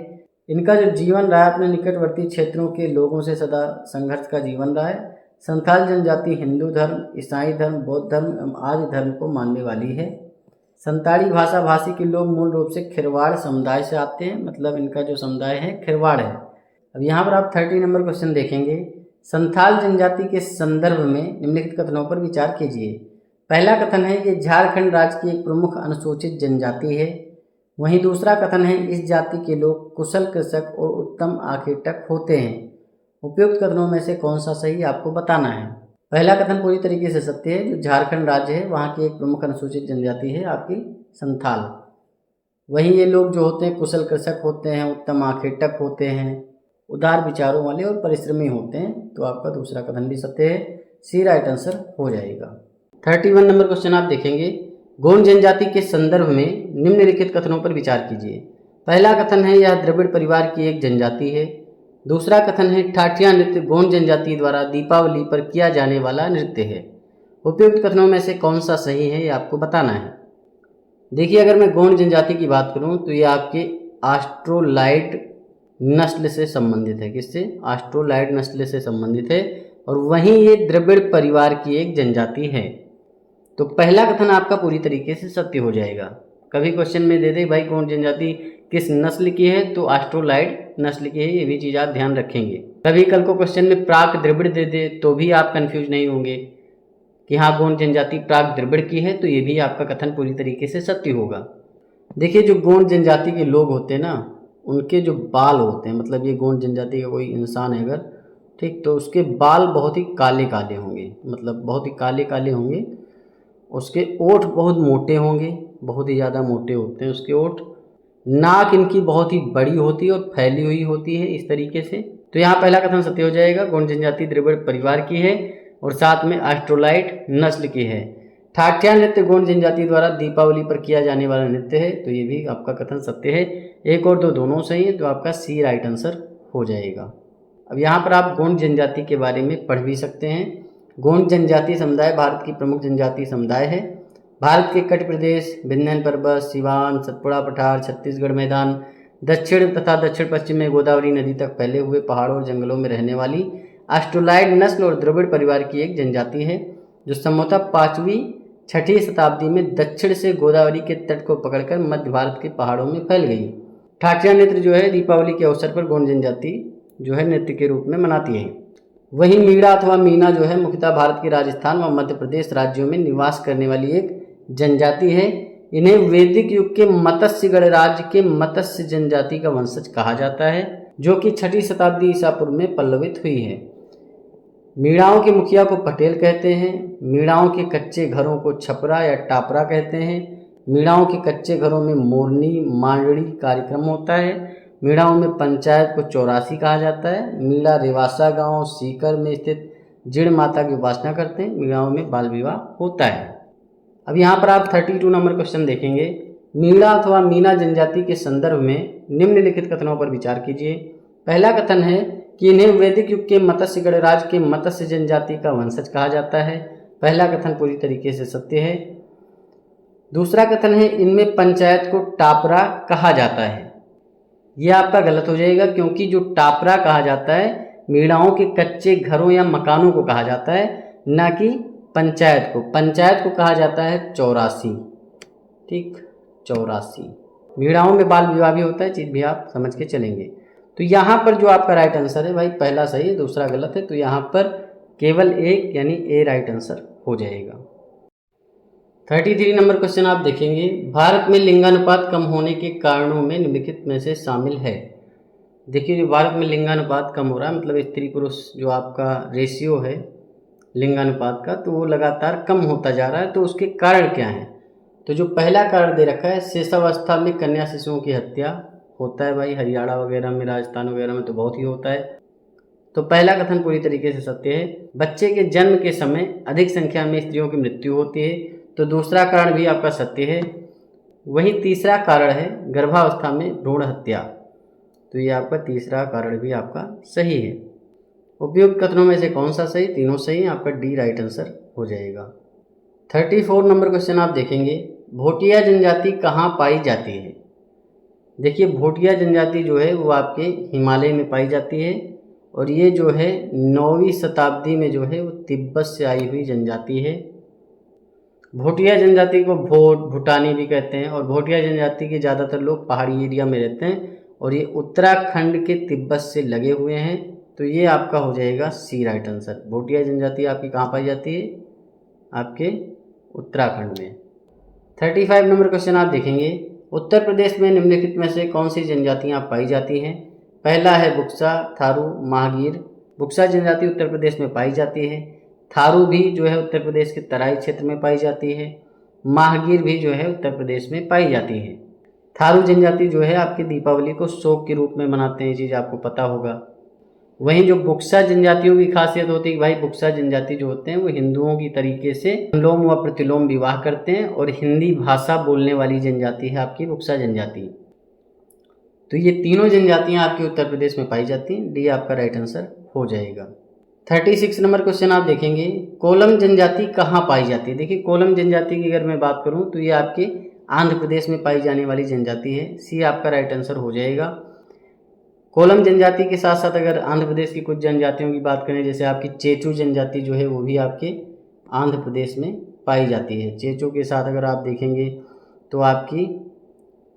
इनका जो जीवन रहा है अपने निकटवर्ती क्षेत्रों के लोगों से सदा संघर्ष का जीवन रहा है। संथाल जनजाति हिंदू धर्म, ईसाई धर्म, बौद्ध धर्म एवं आदि धर्म को मानने वाली है। संताड़ी भाषा भाषी के लोग मूल रूप से खिरवाड़ समुदाय से आते हैं, मतलब इनका जो समुदाय है खिरवाड़ है। अब यहाँ पर आप 30 नंबर क्वेश्चन देखेंगे। संथाल जनजाति के संदर्भ में निम्नलिखित कथनों पर विचार कीजिए। पहला कथन है ये झारखंड राज्य की एक प्रमुख अनुसूचित जनजाति है। वहीं दूसरा कथन है इस जाति के लोग कुशल कृषक और उत्तम आखेटक होते हैं। उपयुक्त कथनों में से कौन सा सही आपको बताना है। पहला कथन पूरी तरीके से सत्य है। जो झारखंड राज्य है वहाँ की एक प्रमुख अनुसूचित जनजाति है आपकी संथाल। वहीं ये लोग जो होते हैं कुशल कृषक होते हैं, उत्तम आखेटक होते हैं, उदार विचारों वाले और परिश्रमी होते हैं। तो आपका दूसरा कथन भी सत्य है, सी राइट आंसर हो जाएगा। 31 नंबर क्वेश्चन आप देखेंगे। गोंड जनजाति के संदर्भ में निम्नलिखित कथनों पर विचार कीजिए। पहला कथन है यह द्रविड़ परिवार की एक जनजाति है। दूसरा कथन है ठाठिया नृत्य गोंड जनजाति द्वारा दीपावली पर किया जाने वाला नृत्य है। उपयुक्त कथनों में से कौन सा सही है ये आपको बताना है। देखिए अगर मैं गोंड जनजाति की बात करूं तो ये आपके ऑस्ट्रोलाइड नस्ल से संबंधित है। किससे? ऑस्ट्रोलाइड नस्ल से संबंधित है और वहीं ये द्रविड़ परिवार की एक जनजाति है। तो पहला कथन आपका पूरी तरीके से सत्य हो जाएगा। कभी क्वेश्चन में दे दे भाई गोंड जनजाति किस नस्ल की है तो ऑस्ट्रोलाइड नस्ल की है, ये भी चीज़ आप ध्यान रखेंगे। कभी कल को क्वेश्चन में प्राक द्रविड़ दे दे तो भी आप कंफ्यूज नहीं होंगे कि हाँ गोंड जनजाति प्राक द्रविड़ की है, तो ये भी आपका कथन पूरी तरीके से सत्य होगा। देखिए जो गोंड जनजाति के लोग होते हैं ना, उनके जो बाल होते हैं, मतलब ये गोंड जनजाति का कोई इंसान है अगर, ठीक, तो उसके बाल बहुत ही काले काले होंगे, मतलब बहुत ही काले काले होंगे। उसके ओठ बहुत मोटे होंगे, बहुत ही ज़्यादा मोटे होते हैं उसके ओठ। नाक इनकी बहुत ही बड़ी होती है और फैली हुई होती है इस तरीके से। तो यहाँ पहला कथन सत्य हो जाएगा। गोंड जनजाति द्रविड़ परिवार की है और साथ में ऑस्ट्रोलाइड नस्ल की है। ठाठिया नृत्य गोंड जनजाति द्वारा दीपावली पर किया जाने वाला नृत्य है, तो ये भी आपका कथन सत्य है। एक और दो दोनों सही है, तो आपका सी राइट आंसर हो जाएगा। अब यहाँ पर आप गोंड जनजाति के बारे में पढ़ भी सकते हैं। गोंड जनजाति समुदाय भारत की प्रमुख जनजाति समुदाय है। भारत के कच्छ प्रदेश, विंध्य पर्वत, सिवान, सतपुड़ा पठार, छत्तीसगढ़ मैदान, दक्षिण तथा दक्षिण पश्चिम में गोदावरी नदी तक फैले हुए पहाड़ों और जंगलों में रहने वाली ऑस्ट्रोलाइड नस्ल और द्रविड़ परिवार की एक जनजाति है, जो संभवतः 5वीं-6ठी शताब्दी में दक्षिण से गोदावरी के तट को पकड़कर मध्य भारत के पहाड़ों में फैल गई। ठाठिया नृत्य जो है दीपावली के अवसर पर गोंड जनजाति जो है नृत्य के रूप में मनाती है। वहीं मीणा अथवा मीना जो है मुख्यतः भारत के राजस्थान व मध्य प्रदेश राज्यों में निवास करने वाली एक जनजाति है। इन्हें वैदिक युग के मत्स्यगढ़ राज्य के मत्स्य जनजाति का वंशज कहा जाता है, जो कि 6ठी शताब्दी ईसा पूर्व में पल्लवित हुई है। मीणाओं के मुखिया को पटेल कहते हैं। मीणाओं के कच्चे घरों को छपरा या टापरा कहते हैं। मीणाओं के कच्चे घरों में मोरनी मांडड़ी कार्यक्रम होता है। मीणाओं में पंचायत को चौरासी कहा जाता है। मीणा रेवासा गांव सीकर में स्थित जिण माता की उपासना करते हैं। मीणाओं में बाल विवाह होता है। अब यहाँ पर आप 32 नंबर क्वेश्चन देखेंगे। मीणा अथवा मीना जनजाति के संदर्भ में निम्नलिखित कथनों पर विचार कीजिए। पहला कथन है कि इन्हें वैदिक युग के मत्स्यगढ़ राज्य के मत्स्य जनजाति का वंशज कहा जाता है। पहला कथन पूरी तरीके से सत्य है। दूसरा कथन है इनमें पंचायत को टापरा कहा जाता है। यह आपका गलत हो जाएगा, क्योंकि जो टापरा कहा जाता है मीणाओं के कच्चे घरों या मकानों को कहा जाता है, न कि पंचायत को। पंचायत को कहा जाता है चौरासी। ठीक, चौरासी। मीणाओं में बाल विवाह भी होता है, चीज़ भी आप समझ के चलेंगे। तो यहाँ पर जो आपका राइट आंसर है भाई, पहला सही है दूसरा गलत है, तो यहाँ पर केवल एक यानी ए राइट आंसर हो जाएगा। 33 नंबर क्वेश्चन आप देखेंगे। भारत में लिंगानुपात कम होने के कारणों में निम्नलिखित में से शामिल है। देखिए जो भारत में लिंगानुपात कम हो रहा है, मतलब स्त्री पुरुष जो आपका रेशियो है लिंगानुपात का, तो वो लगातार कम होता जा रहा है। तो उसके कारण क्या हैं? तो जो पहला कारण दे रखा है, शेषावस्था में कन्या शिशुओं की हत्या, होता है भाई, हरियाणा वगैरह में, राजस्थान वगैरह में तो बहुत ही होता है। तो पहला कथन पूरी तरीके से सत्य है। बच्चे के जन्म के समय अधिक संख्या में स्त्रियों की मृत्यु होती है, तो दूसरा कारण भी आपका सत्य है। वही तीसरा कारण है गर्भावस्था में भ्रूण हत्या, तो ये आपका तीसरा कारण भी आपका सही है। उपयुक्त कथनों में से कौन सा सही? तीनों सही हैं, आपका डी राइट आंसर हो जाएगा। 34 नंबर क्वेश्चन आप देखेंगे, भोटिया जनजाति कहाँ पाई जाती है? देखिए भोटिया जनजाति जो है वो आपके हिमालय में पाई जाती है, और ये जो है 9वीं शताब्दी में जो है वो तिब्बत से आई हुई जनजाति है। भोटिया जनजाति को भूटानी भी कहते हैं, और भोटिया जनजाति के ज़्यादातर लोग पहाड़ी एरिया में रहते हैं, और ये उत्तराखंड के तिब्बत से लगे हुए हैं, तो ये आपका हो जाएगा सी राइट आंसर। भोटिया जनजाति आपकी कहाँ पाई जाती है? आपके उत्तराखंड में। 35 नंबर क्वेश्चन आप देखेंगे, उत्तर प्रदेश में निम्नलिखित में से कौन सी जनजातियाँ पाई जाती हैं? पहला है बुक्सा, थारू, महागीर। बुक्सा जनजाति उत्तर प्रदेश में पाई जाती है। थारू भी जो है उत्तर प्रदेश के तराई क्षेत्र में पाई जाती है। महागीर भी जो है उत्तर प्रदेश में पाई जाती है। थारू जनजाति जो है आपकी दीपावली को शोक के रूप में मनाते हैं, ये चीज़ आपको पता होगा। वहीं जो बुक्सा जनजातियों की खासियत होती है भाई, बुक्सा जनजाति जो होते हैं वो हिंदुओं की तरीके से अनुलोम व प्रतिलोम विवाह करते हैं, और हिंदी भाषा बोलने वाली जनजाति है आपकी बुक्सा जनजाति। तो ये तीनों जनजातियां आपके उत्तर प्रदेश में पाई जाती हैं, डी आपका राइट आंसर हो जाएगा। 36 नंबर क्वेश्चन आप देखेंगे, कोलम जनजाति कहाँ पाई जाती है? देखिए कोलम जनजाति की अगर मैं बात करूँ तो ये आपके आंध्र प्रदेश में पाई जाने वाली जनजाति है, सी आपका राइट आंसर हो जाएगा। कोलम जनजाति के साथ साथ अगर आंध्र प्रदेश की कुछ जनजातियों की बात करें, जैसे आपकी चेचू जनजाति जो है वो भी आपके आंध्र प्रदेश में पाई जाती है। चेचू के साथ अगर आप देखेंगे तो आपकी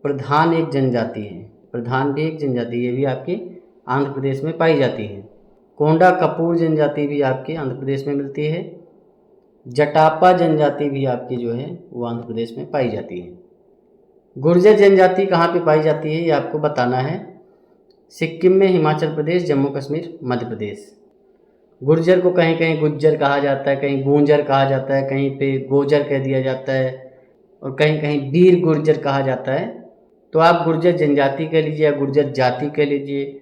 प्रधान एक जनजाति है, प्रधान भी एक जनजाति, ये भी आपके आंध्र प्रदेश में पाई जाती है। कोंडा कपूर जनजाति भी आपके आंध्र प्रदेश में मिलती है। जटापा जनजाति भी आपकी जो है वो आंध्र प्रदेश में पाई जाती है। गुर्जर जनजाति कहाँ पे पाई जाती है ये आपको बताना है। सिक्किम में, हिमाचल प्रदेश, जम्मू कश्मीर, मध्य प्रदेश। गुर्जर को कहीं कहीं गुज्जर कहा जाता है, कहीं गूंजर कहा जाता है, कहीं पे गोजर कह दिया जाता है, और कहीं कहीं वीर गुर्जर कहा जाता है। तो आप गुर्जर जनजाति कह लीजिए या गुर्जर जाति कह लीजिए,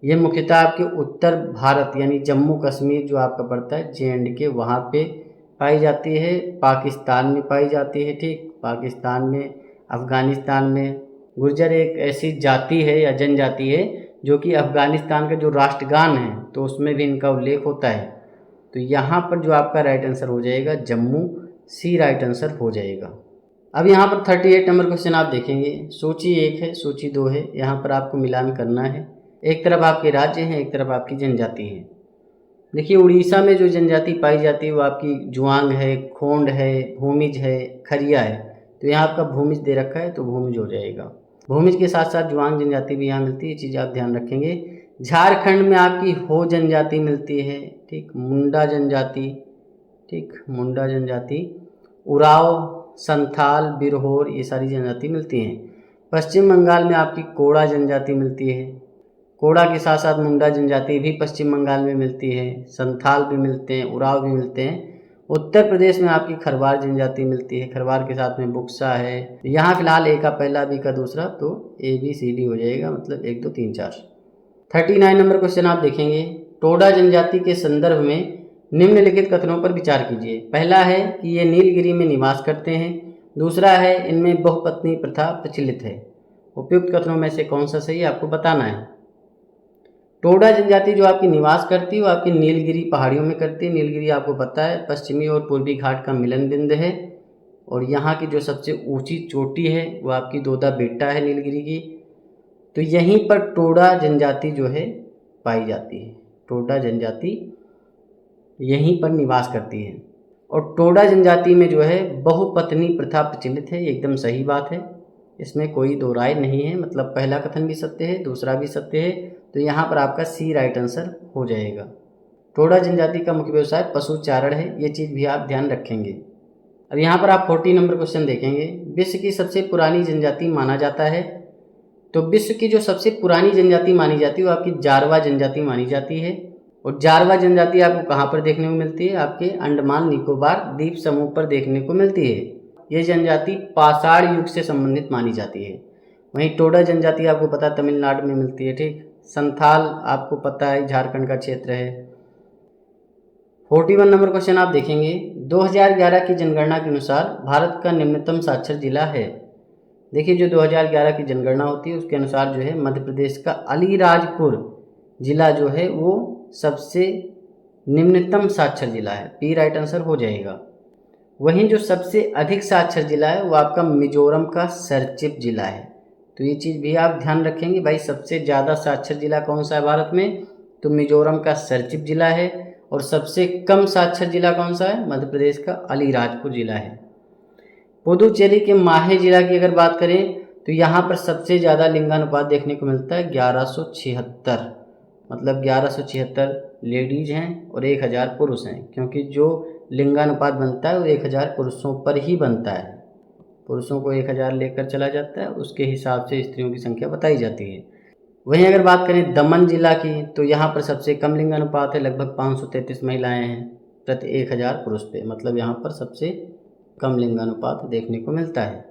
ये मुख्यतः आपके उत्तर भारत यानी जम्मू कश्मीर जो आपका पड़ता है JNK, वहाँ पे पाई जाती है। पाकिस्तान में पाई जाती है, ठीक, पाकिस्तान में, अफ़गानिस्तान में। गुर्जर एक ऐसी जाति है या जनजाति है जो कि अफ़गानिस्तान का जो राष्ट्रगान है तो उसमें भी इनका उल्लेख होता है। तो यहाँ पर जो आपका राइट आंसर हो जाएगा जम्मू, सी राइट आंसर हो जाएगा। अब यहाँ पर 38 नंबर क्वेश्चन आप देखेंगे, सूची 1 है, सूची 2 है, यहाँ पर आपको मिलान करना है। एक तरफ आपके राज्य हैं, एक तरफ आपकी जनजाति है। देखिए उड़ीसा में जो जनजाति पाई जाती है वो आपकी जुआंग है, खोंड है, भूमिज है, खरिया है। तो यहाँ आपका भूमिज दे रखा है तो भूमिज हो जाएगा। भूमिज के साथ साथ जुआंग जनजाति भी यहाँ मिलती है, चीज़ आप ध्यान रखेंगे। झारखंड में आपकी हो जनजाति मिलती है, ठीक, मुंडा जनजाति, ठीक, मुंडा जनजाति, उराव, संथाल, बिरहोर, ये सारी जनजाति मिलती हैं। पश्चिम बंगाल में आपकी कोड़ा जनजाति मिलती है। कोड़ा के साथ साथ मुंडा जनजाति भी पश्चिम बंगाल में मिलती है, संथाल भी मिलते हैं, उराव भी मिलते हैं। उत्तर प्रदेश में आपकी खरवार जनजाति मिलती है, खरवार के साथ में बुक्सा है। यहाँ फिलहाल ए का पहला, बी का दूसरा, तो ABCD हो जाएगा, मतलब 1 2 3 4। 39 नंबर क्वेश्चन आप देखेंगे, टोडा जनजाति के संदर्भ में निम्नलिखित कथनों पर विचार कीजिए। पहला है कि ये नीलगिरी में निवास करते हैं। दूसरा है इनमें बहुपत्नी प्रथा प्रचलित है। उपयुक्त कथनों में से कौन सा सही है आपको बताना है। टोडा जनजाति जो आपकी निवास करती है वो आपकी नीलगिरी पहाड़ियों में करती है। नीलगिरी आपको पता है पश्चिमी और पूर्वी घाट का मिलन बिंदु है, और यहाँ की जो सबसे ऊंची चोटी है वो आपकी दोदा बेट्टा है नीलगिरी की। तो यहीं पर टोडा जनजाति जो है पाई जाती है। टोडा जनजाति यहीं पर निवास करती है, और टोडा जनजाति में जो है बहुपत्नी प्रथा प्रचलित है। एकदम सही बात है, इसमें कोई दो राय नहीं है, मतलब पहला कथन भी सत्य है, दूसरा भी सत्य है। तो यहाँ पर आपका सी राइट आंसर हो जाएगा। टोडा जनजाति का मुख्य व्यवसाय पशु चारण है, ये चीज़ भी आप ध्यान रखेंगे। अब यहाँ पर आप 40 नंबर क्वेश्चन देखेंगे, विश्व की सबसे पुरानी जनजाति माना जाता है। तो विश्व की जो सबसे पुरानी जनजाति मानी जाती है वो आपकी जारवा जनजाति मानी जाती है। और जारवा जनजाति आपको कहाँ पर देखने को मिलती है? आपके अंडमान निकोबार द्वीप समूह पर देखने को मिलती है। ये जनजाति पाषाण युग से संबंधित मानी जाती है। वहीं टोडा जनजाति आपको पता है तमिलनाडु में मिलती है, ठीक। संथाल आपको पता है झारखंड का क्षेत्र है। 41 नंबर क्वेश्चन आप देखेंगे, 2011 की जनगणना के अनुसार भारत का निम्नतम साक्षर जिला है। देखिए जो 2011 की जनगणना होती है उसके अनुसार जो है मध्य प्रदेश का अलीराजपुर जिला जो है वो सबसे निम्नतम साक्षर जिला है। पी राइट आंसर हो जाएगा। वहीं जो सबसे अधिक साक्षर जिला है वो आपका मिजोरम का सरचिप जिला है। तो ये चीज़ भी आप ध्यान रखेंगे भाई, सबसे ज़्यादा साक्षर जिला कौन सा है भारत में, तो मिजोरम का सरचिप जिला है। और सबसे कम साक्षर जिला कौन सा है, मध्य प्रदेश का अलीराजपुर जिला है। पुदुचेरी के माहे जिला की अगर बात करें तो यहाँ पर सबसे ज़्यादा लिंगानुपात देखने को मिलता है 1176, मतलब 1176 लेडीज़ हैं और 1000 पुरुष हैं, क्योंकि जो लिंगानुपात बनता है वो 1000 पुरुषों पर ही बनता है। पुरुषों को 1000 लेकर चला जाता है, उसके हिसाब से स्त्रियों की संख्या बताई जाती है। वहीं अगर बात करें दमन जिला की तो यहाँ पर सबसे कम लिंगानुपात है, लगभग 533 महिलाएं हैं प्रति 1000 पुरुष पे, मतलब यहाँ पर सबसे कम लिंगानुपात देखने को मिलता है।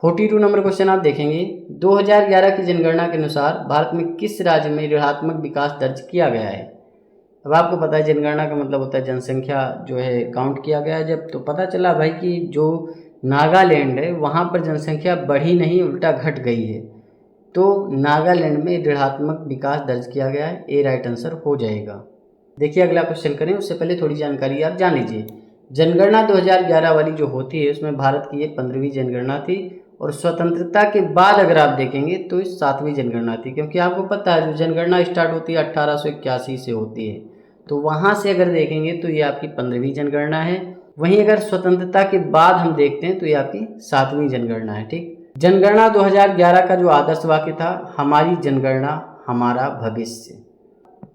42 नंबर क्वेश्चन आप देखेंगे, 2011 की जनगणना के अनुसार भारत में किस राज्य में ऋणात्मक विकास दर्ज किया गया है। अब आपको पता है जनगणना का मतलब होता है जनसंख्या जो है काउंट किया गया है जब, तो पता चला भाई कि जो नागालैंड है वहाँ पर जनसंख्या बढ़ी नहीं उल्टा घट गई है, तो नागालैंड में ऋणात्मक विकास दर्ज किया गया है। ए राइट आंसर हो जाएगा। देखिए अगला क्वेश्चन करें उससे पहले थोड़ी जानकारी आप जान लीजिए। जनगणना 2011 वाली जो होती है उसमें भारत की ये 15वीं जनगणना थी, और स्वतंत्रता के बाद अगर आप देखेंगे तो इस 7वीं जनगणना थी, क्योंकि आपको पता है जो जनगणना स्टार्ट होती है 1881 से होती है, तो वहाँ से अगर देखेंगे तो ये आपकी 15वीं जनगणना है। वहीं अगर स्वतंत्रता के बाद हम देखते हैं तो ये आपकी 7वीं जनगणना है, ठीक। जनगणना 2011 का जो आदर्श वाक्य था, हमारी जनगणना हमारा भविष्य।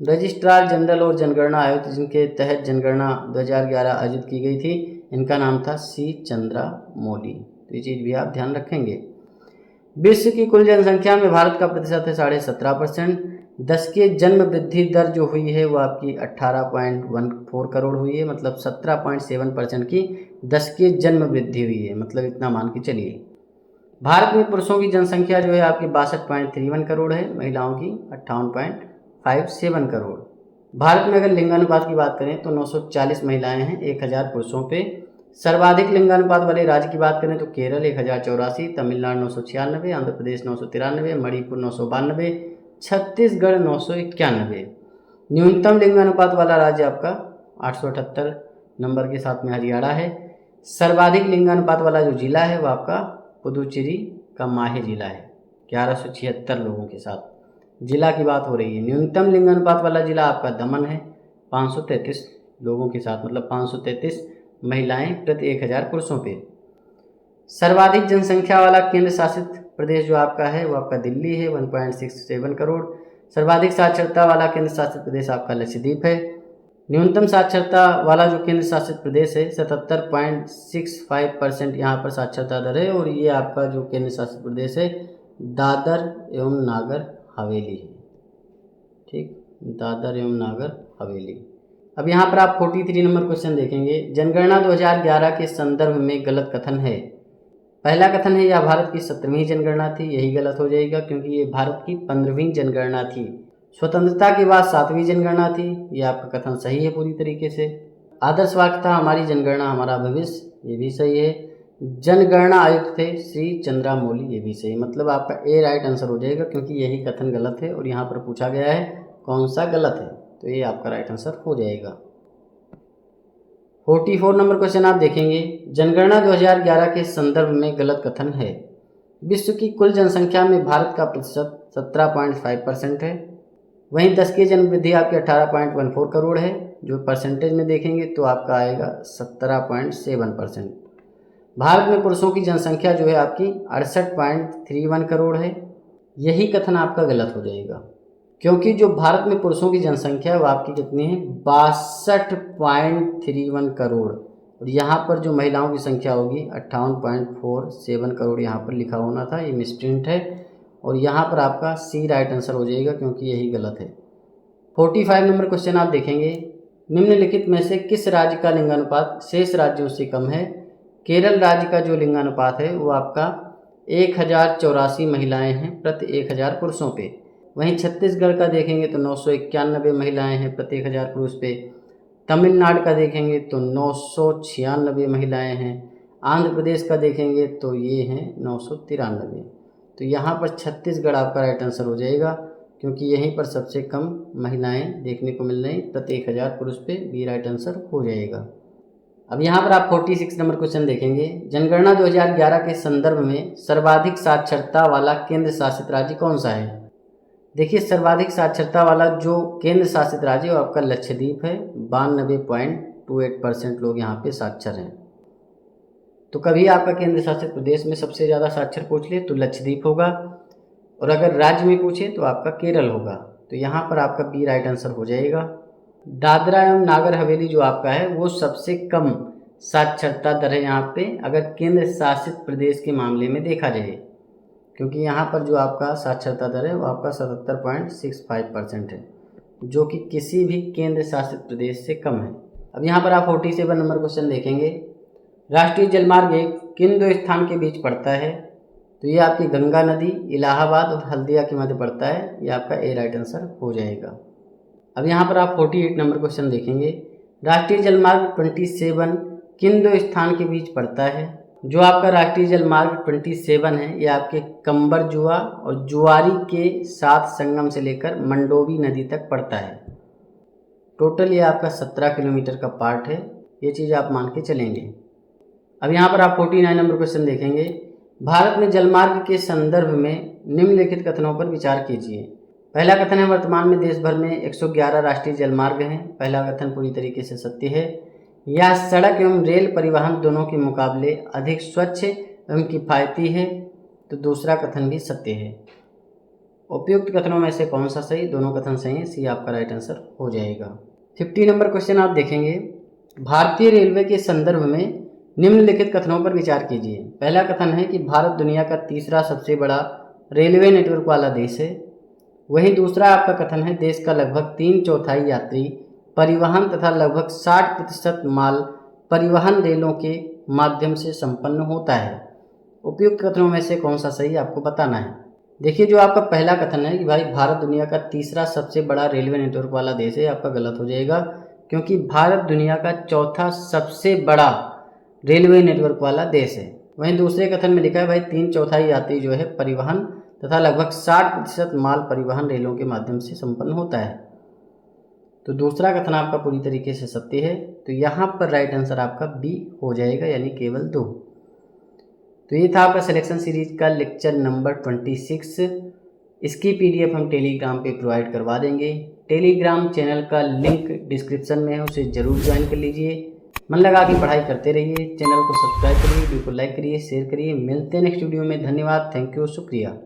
रजिस्ट्रार जनरल और जनगणना आयोग जिनके तहत जनगणना 2011 आयोजित की गई थी, इनका नाम था सी चंद्रा मौली। तो ये चीज़ भी आप ध्यान रखेंगे। विश्व की कुल जनसंख्या में भारत का प्रतिशत है 17.5%। दशकीय जन्म वृद्धि दर जो हुई है वो आपकी 18.14 करोड़ हुई है, मतलब 17.7% की दशकीय जन्म वृद्धि हुई है, मतलब इतना मान के चलिए। भारत में पुरुषों की जनसंख्या जो है आपकी 62.31 करोड़ है, महिलाओं की 58.57 करोड़। भारत में अगर लिंगानुपात की बात करें तो 940 महिलाएं हैं 1000 पुरुषों पे। सर्वाधिक लिंगानुपात वाले राज्य की बात करें तो केरल 1084, तमिलनाडु 996, आंध्र प्रदेश 993, मणिपुर 992, छत्तीसगढ़ 991। न्यूनतम लिंगानुपात वाला राज्य आपका 878 नंबर के साथ में हरियाणा है। सर्वाधिक लिंगानुपात वाला जो जिला है वो आपका पुदुचेरी का माहे जिला है 1176 लोगों के साथ। जिला की बात हो रही है। न्यूनतम लिंगानुपात वाला जिला आपका दमन है 533 लोगों के साथ, मतलब 533 महिलाएं प्रति 1000 पुरुषों पे। सर्वाधिक जनसंख्या वाला केंद्र शासित प्रदेश जो आपका है वो आपका दिल्ली है 1.67 करोड़। सर्वाधिक साक्षरता वाला केंद्र शासित प्रदेश आपका लक्षद्वीप है। न्यूनतम साक्षरता वाला जो केंद्र शासित प्रदेश है 77.65% यहाँ पर साक्षरता दर है, और ये आपका जो केंद्र शासित प्रदेश है दादर एवं नागर हवेली है, ठीक, दादर एवं नागर हवेली। अब यहाँ पर आप 43 नंबर क्वेश्चन देखेंगे। जनगणना 2011 के संदर्भ में गलत कथन है। पहला कथन है यह भारत की 17वीं जनगणना थी, यही गलत हो जाएगा क्योंकि ये भारत की 15वीं जनगणना थी। स्वतंत्रता के बाद 7वीं जनगणना थी, ये आपका कथन सही है पूरी तरीके से। आदर्श वाक्य था हमारी जनगणना हमारा भविष्य, ये भी सही है। जनगणना आयुक्त थे श्री चंद्रा मौली, ये भी सही, मतलब आपका ए राइट आंसर हो जाएगा क्योंकि यही कथन गलत है और यहाँ पर पूछा गया है कौन सा गलत है, तो ये आपका राइट आंसर हो जाएगा। 44 नंबर क्वेश्चन आप देखेंगे। जनगणना 2011 के संदर्भ में गलत कथन है। विश्व की कुल जनसंख्या में भारत का प्रतिशत 17.5% है। वहीं दशकीय जन्म वृद्धि आपकी 18.14 करोड़ है, जो परसेंटेज में देखेंगे तो आपका आएगा 17.7%। भारत में पुरुषों की जनसंख्या जो है आपकी 68.31 करोड़ है, यही कथन आपका गलत हो जाएगा क्योंकि जो भारत में पुरुषों की जनसंख्या है वो आपकी कितनी है 62.31 करोड़, और यहाँ पर जो महिलाओं की संख्या होगी 58.47 करोड़ यहाँ पर लिखा होना था, ये मिसप्रिंट है, और यहाँ पर आपका सी राइट आंसर हो जाएगा क्योंकि यही गलत है। 45 नंबर क्वेश्चन आप देखेंगे। निम्नलिखित में से किस राज्य का लिंगानुपात शेष राज्यों से कम है। केरल राज्य का जो लिंगानुपात है वो आपका 1084 महिलाएं हैं प्रति 1000 पुरुषों पे। वहीं छत्तीसगढ़ का देखेंगे तो 991 महिलाएं हैं प्रति 1000 पुरुष पे। तमिलनाडु का देखेंगे तो 996 महिलाएं हैं। आंध्र प्रदेश का देखेंगे तो ये हैं 993। तो यहाँ पर छत्तीसगढ़ आपका राइट आंसर हो जाएगा, क्योंकि यहीं पर सबसे कम महिलाएं देखने को मिल रही प्रति 1000 पुरुष पे। बी राइट आंसर हो जाएगा। अब यहाँ पर आप 46 नंबर क्वेश्चन देखेंगे। जनगणना 2011 के संदर्भ में सर्वाधिक साक्षरता वाला केंद्र शासित राज्य कौन सा है? देखिए, सर्वाधिक साक्षरता वाला जो केंद्र शासित राज्य है वो आपका लक्षद्वीप है। 92.28% लोग यहाँ पे साक्षर हैं। तो कभी आपका केंद्र शासित प्रदेश में सबसे ज़्यादा साक्षर पूछ ले तो लक्षद्वीप होगा, और अगर राज्य में पूछे तो आपका केरल होगा। तो यहाँ पर आपका बी राइट आंसर हो जाएगा। दादरा एवं नागर हवेली जो आपका है वो सबसे कम साक्षरता दर है यहाँ पे, अगर केंद्र शासित प्रदेश के मामले में देखा जाए, क्योंकि यहाँ पर जो आपका साक्षरता दर है वो आपका 77.65% है, जो कि किसी भी केंद्र शासित प्रदेश से कम है। अब यहाँ पर आप 47 नंबर क्वेश्चन देखेंगे। राष्ट्रीय जलमार्ग किन दो स्थान के बीच पड़ता है? तो ये आपकी गंगा नदी इलाहाबाद और हल्दिया के मध्य पड़ता है। ये आपका ए राइट आंसर हो जाएगा। अब यहाँ पर आप 48 नंबर क्वेश्चन देखेंगे। राष्ट्रीय जलमार्ग 27 किन दो स्थान के बीच पड़ता है? जो आपका राष्ट्रीय जलमार्ग 27 है ये आपके कंबरजुआ और जुआरी के साथ संगम से लेकर मंडोवी नदी तक पड़ता है। टोटल ये आपका 17 किलोमीटर का पार्ट है, ये चीज़ आप मान के चलेंगे। अब यहाँ पर आप 49 नंबर क्वेश्चन देखेंगे। भारत में जलमार्ग के संदर्भ में निम्नलिखित कथनों पर विचार कीजिए। पहला कथन है, वर्तमान में देश भर में 111 राष्ट्रीय जलमार्ग हैं। पहला कथन पूरी तरीके से सत्य है। यह सड़क एवं रेल परिवहन दोनों के मुकाबले अधिक स्वच्छ एवं किफ़ायती है। तो दूसरा कथन भी सत्य है। उपयुक्त कथनों में से कौन सा सही? दोनों कथन सही है, सी आपका राइट आंसर हो जाएगा। 50 नंबर क्वेश्चन आप देखेंगे। भारतीय रेलवे के संदर्भ में निम्नलिखित कथनों पर विचार कीजिए। पहला कथन है कि भारत दुनिया का तीसरा सबसे बड़ा रेलवे नेटवर्क वाला देश है। वहीं दूसरा आपका कथन है, देश का लगभग 3/4 यात्री परिवहन तथा लगभग 60% माल परिवहन रेलों के माध्यम से संपन्न होता है। उपयुक्त कथनों में से कौन सा सही आपको बताना है। देखिए, जो आपका पहला कथन है कि भाई भारत दुनिया का तीसरा सबसे बड़ा रेलवे नेटवर्क वाला देश है, आपका गलत हो जाएगा, क्योंकि भारत दुनिया का चौथा सबसे बड़ा रेलवे नेटवर्क वाला देश है। वहीं दूसरे कथन में लिखा है भाई 3/4 यात्री जो है परिवहन तथा लगभग 60% माल परिवहन रेलों के माध्यम से संपन्न होता है। तो दूसरा कथन आपका पूरी तरीके से सत्य है। तो यहाँ पर राइट आंसर आपका बी हो जाएगा, यानी केवल 2। तो ये था आपका सिलेक्शन सीरीज का लेक्चर नंबर 26। इसकी पीडीएफ हम टेलीग्राम पे प्रोवाइड करवा देंगे। टेलीग्राम चैनल का लिंक डिस्क्रिप्शन में है, उसे ज़रूर ज्वाइन कर लीजिए। मन लगा के पढ़ाई करते रहिए। चैनल को सब्सक्राइब करिए, वीडियो को लाइक करिए, शेयर करिए। मिलते हैं नेक्स्ट वीडियो में। धन्यवाद, थैंक यू, शुक्रिया।